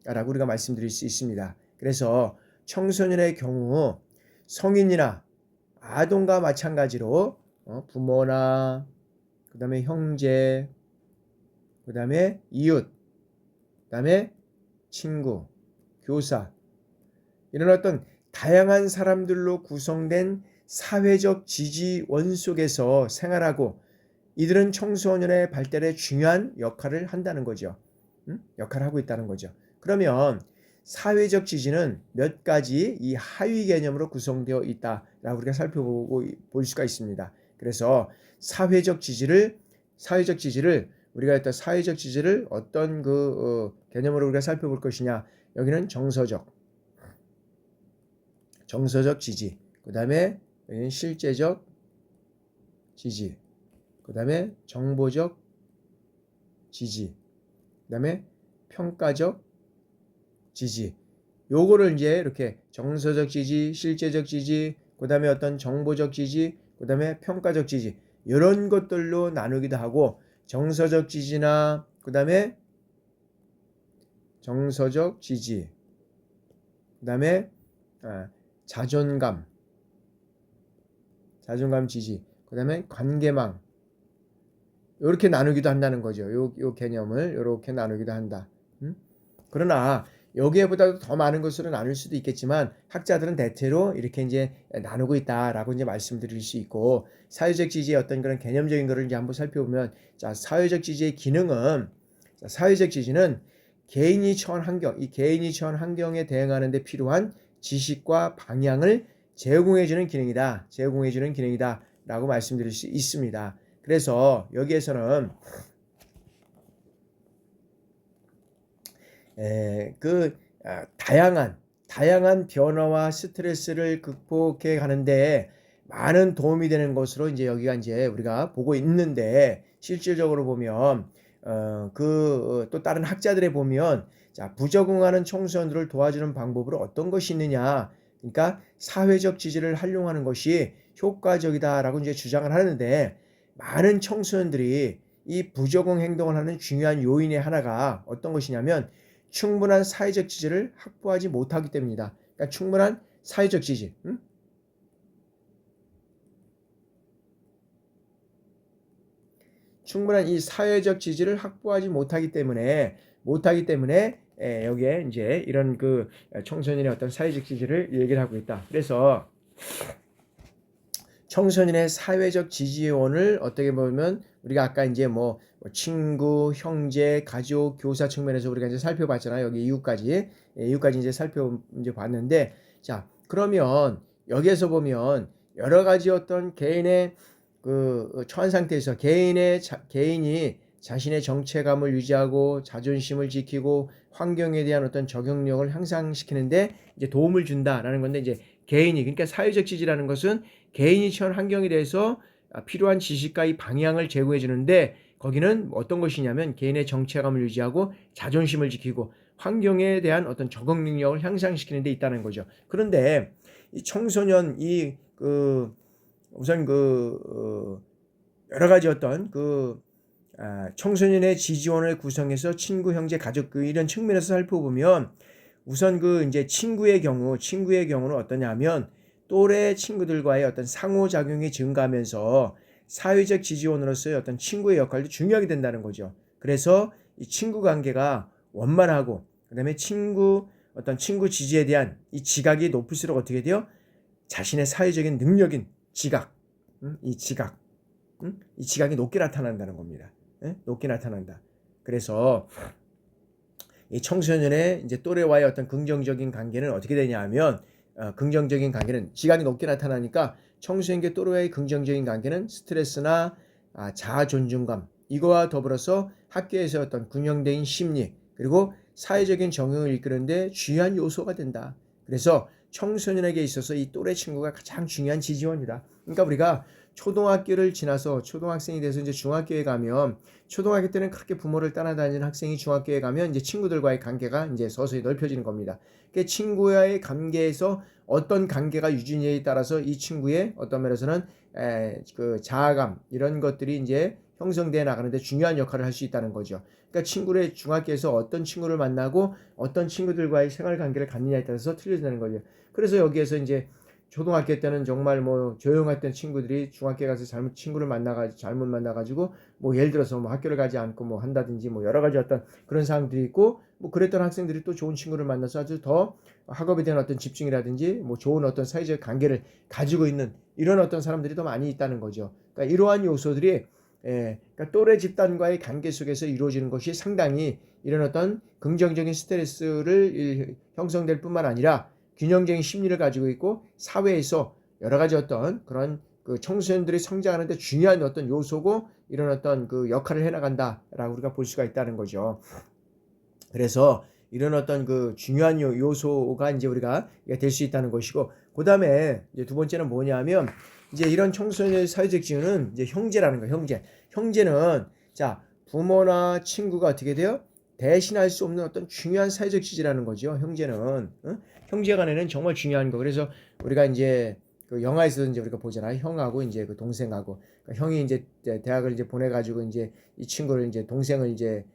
라고 우리가 말씀드릴 수 있습니다. 그래서 청소년의 경우 성인이나 아동과 마찬가지로 부모나 그 다음에 형제, 그 다음에 이웃, 그 다음에 친구, 교사 이런 어떤 다양한 사람들로 구성된 사회적 지지원 속에서 생활하고 이들은 청소년의 발달에 중요한 역할을 한다는 거죠. 역할을 하고 있다는 거죠. 그러면 사회적 지지는 몇 가지 이 하위 개념으로 구성되어 있다라고 우리가 살펴보고 볼 수가 있습니다. 그래서 사회적 지지를 우리가 일단 사회적 지지를 어떤 개념으로 우리가 살펴볼 것이냐? 여기는 정서적 지지, 그 다음에 실제적 지지, 그 다음에 정보적 지지, 그 다음에 평가적 지지. 요거를 이제 이렇게 정서적 지지, 실제적 지지, 그 다음에 어떤 정보적 지지, 그 다음에 평가적 지지. 이런 것들로 나누기도 하고, 정서적 지지나, 그 다음에 정서적 지지, 그 다음에 자존감 지지, 그 다음에 관계망. 이렇게 나누기도 한다는 거죠. 요 개념을 이렇게 나누기도 한다. 그러나 여기에보다도 더 많은 것으로 나눌 수도 있겠지만 학자들은 대체로 이렇게 이제 나누고 있다라고 이제 말씀드릴 수 있고 사회적 지지의 어떤 그런 개념적인 것을 이제 한번 살펴보면 자, 사회적 지지의 기능은 사회적 지지는 개인이 처한 환경에 대응하는 데 필요한 지식과 방향을 제공해주는 기능이다 라고 말씀드릴 수 있습니다. 그래서 여기에서는 다양한 다양한 변화와 스트레스를 극복해 가는데 많은 도움이 되는 것으로 이제 여기가 이제 우리가 보고 있는데, 실질적으로 보면 또 다른 학자들에 보면, 자, 부적응하는 청소년들을 도와주는 방법으로 어떤 것이 있느냐, 그러니까 사회적 지지를 활용하는 것이 효과적이다라고 이제 주장을 하는데, 많은 청소년들이 이 부적응 행동을 하는 중요한 요인의 하나가 어떤 것이냐면 충분한 사회적 지지를 확보하지 못하기 때문이다. 그러니까 충분한 사회적 지지, 충분한 이 사회적 지지를 확보하지 못하기 때문에 여기에 이제 이런 그 청소년의 어떤 사회적 지지를 얘기를 하고 있다. 그래서 청소년의 사회적 지지원을 어떻게 보면 우리가 아까 이제 뭐 친구, 형제, 가족, 교사 측면에서 우리가 이제 살펴봤잖아요. 여기 이유까지 이제 이제 봤는데, 자, 그러면 여기에서 보면 여러 가지 어떤 개인의 그 처한 상태에서 개인이 자신의 정체감을 유지하고 자존심을 지키고 환경에 대한 어떤 적응력을 향상시키는데 이제 도움을 준다라는 건데, 이제 개인이, 그러니까 사회적 지지라는 것은 개인이 처한 환경에 대해서 필요한 지식과 이 방향을 제공해 주는데, 거기는 어떤 것이냐면 개인의 정체감을 유지하고 자존심을 지키고 환경에 대한 어떤 적응 능력을 향상시키는 데 있다는 거죠. 그런데 이 청소년 우선 여러 가지 어떤 청소년의 지지원을 구성해서 친구, 형제, 가족 이런 측면에서 살펴보면, 우선 이제 친구의 경우는 어떠냐면 또래 친구들과의 어떤 상호작용이 증가하면서 사회적 지지원으로서의 어떤 친구의 역할도 중요하게 된다는 거죠. 그래서 이 친구 관계가 원만하고, 그다음에 친구 지지에 대한 이 지각이 높을수록 어떻게 돼요? 자신의 사회적인 능력인 지각, 이 지각이 높게 나타난다는 겁니다. 높게 나타난다. 그래서 이 청소년의 이제 또래와의 어떤 긍정적인 관계는 어떻게 되냐면, 긍정적인 관계는 지각이 높게 나타나니까 청소년과 또래와의 긍정적인 관계는 스트레스나 자아 존중감, 이거와 더불어서 학교에서 어떤 균형된 심리, 그리고 사회적인 적응을 이끄는데 중요한 요소가 된다. 그래서 청소년에게 있어서 이 또래 친구가 가장 중요한 지지원이다. 그러니까 우리가 초등학교를 지나서 초등학생이 돼서 이제 중학교에 가면, 초등학교 때는 그렇게 부모를 따라다니는 학생이 중학교에 가면 이제 친구들과의 관계가 이제 서서히 넓혀지는 겁니다. 그 친구와의 관계에서 어떤 관계가 유지냐에 따라서 이 친구의 어떤 면에서는 그 자아감 이런 것들이 이제 형성되어 나가는데 중요한 역할을 할 수 있다는 거죠. 그러니까 친구를 중학교에서 어떤 친구를 만나고 어떤 친구들과의 생활 관계를 갖느냐에 따라서 틀려진다는 거죠. 그래서 여기에서 이제 초등학교 때는 정말 뭐 조용했던 친구들이 중학교에 가서 잘못 만나가지고 뭐 예를 들어서 뭐 학교를 가지 않고 뭐 한다든지 뭐 여러 가지 어떤 그런 상황들이 있고, 뭐 그랬던 학생들이 또 좋은 친구를 만나서 아주 더 학업에 대한 어떤 집중이라든지 뭐 좋은 어떤 사회적 관계를 가지고 있는 이런 어떤 사람들이 더 많이 있다는 거죠. 그러니까 이러한 요소들이 그러니까 또래 집단과의 관계 속에서 이루어지는 것이 상당히 이런 어떤 긍정적인 스트레스를 형성될 뿐만 아니라 균형적인 심리를 가지고 있고 사회에서 여러 가지 어떤 그런 청소년들이 성장하는데 중요한 어떤 요소고 이런 어떤 역할을 해나간다라고 우리가 볼 수가 있다는 거죠. 그래서 이런 어떤 중요한 요소가 이제 우리가 될 수 있다는 것이고, 그 다음에 이제 두 번째는 뭐냐면, 이제 이런 청소년의 사회적 지원은 이제 형제라는 거예요. 형제는 자, 부모나 친구가 어떻게 돼요? 대신할 수 없는 어떤 중요한 사회적 지지라는 거죠. 형제는 형제 간에는 정말 중요한 거. 그래서 우리가 이제 영화에서 이제 우리가 보잖아요. 형하고 이제 동생하고, 그러니까 형이 이제 대학을 이제 보내가지고 이제 이 친구를 이제 동생을 이제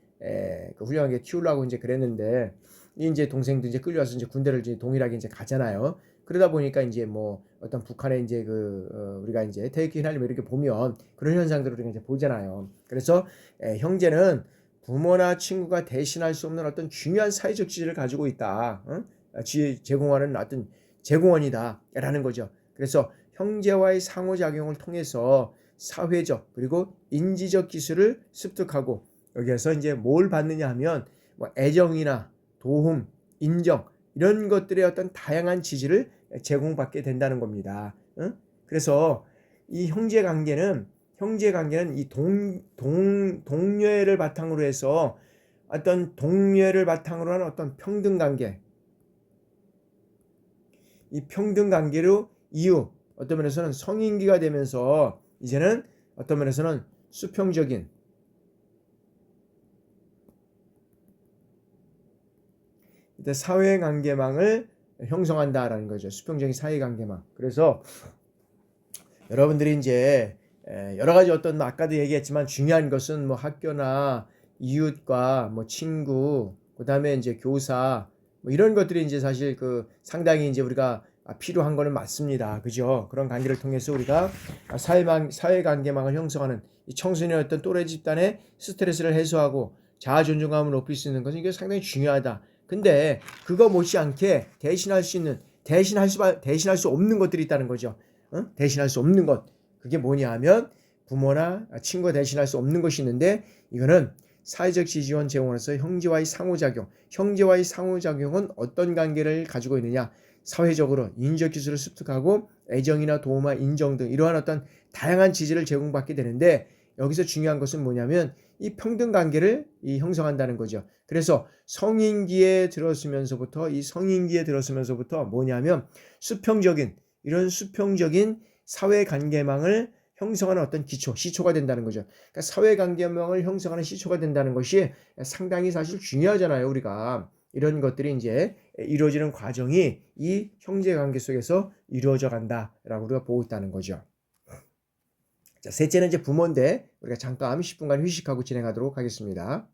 훌륭하게 키우려고 이제 그랬는데, 이 이제 동생도 이제 끌려와서 이제 군대를 이제 동일하게 이제 가잖아요. 그러다 보니까 이제 뭐 어떤 북한의 이제 우리가 이제 태극기 휘날리며 이렇게 보면 그런 현상들을 우리가 이제 보잖아요. 그래서 형제는 부모나 친구가 대신할 수 없는 어떤 중요한 사회적 지위를 가지고 있다. 제공하는 어떤 제공원이다라는 거죠. 그래서 형제와의 상호작용을 통해서 사회적 그리고 인지적 기술을 습득하고, 여기에서 이제 뭘 받느냐 하면 뭐 애정이나 도움, 인정 이런 것들의 어떤 다양한 지지를 제공받게 된다는 겁니다. 그래서 이 형제 관계는 이 동료애를 바탕으로 해서 어떤 동료애를 바탕으로 하는 어떤 평등 관계, 이 평등 관계로 이후 어떤 면에서는 성인기가 되면서 이제는 어떤 면에서는 수평적인 사회관계망을 형성한다라는 거죠. 수평적인 사회관계망. 그래서 여러분들이 이제 여러 가지 어떤 아까도 얘기했지만 중요한 것은 뭐 학교나 이웃과 뭐 친구, 그다음에 이제 교사 뭐 이런 것들이 이제 사실 그 상당히 이제 우리가 필요한 거는 맞습니다. 그죠? 그런 관계를 통해서 우리가 사회관계망을 형성하는 이 청소년의 어떤 또래 집단의 스트레스를 해소하고 자아 존중감을 높일 수 있는 것은 이게 상당히 중요하다. 근데 그거 못지않게 대신할 수 없는 것들이 있다는 거죠. 대신할 수 없는 것. 그게 뭐냐 하면 부모나 친구가 대신할 수 없는 것이 있는데 이거는 사회적 지지원 제공으로서 형제와의 상호작용은 어떤 관계를 가지고 있느냐. 사회적으로 인적 기술을 습득하고 애정이나 도움과 인정 등 이러한 어떤 다양한 지지를 제공받게 되는데 여기서 중요한 것은 뭐냐면 이 평등 관계를 형성한다는 거죠. 그래서 성인기에 들었으면서부터 뭐냐면 이런 수평적인 사회관계망을 형성하는 어떤 시초가 된다는 거죠. 그러니까 사회관계망을 형성하는 시초가 된다는 것이 상당히 사실 중요하잖아요. 우리가 이런 것들이 이제 이루어지는 과정이 이 형제관계 속에서 이루어져 간다라고 우리가 보고 있다는 거죠. 자, 셋째는 이제 부모인데 우리가 잠깐 10분간 휴식하고 진행하도록 하겠습니다.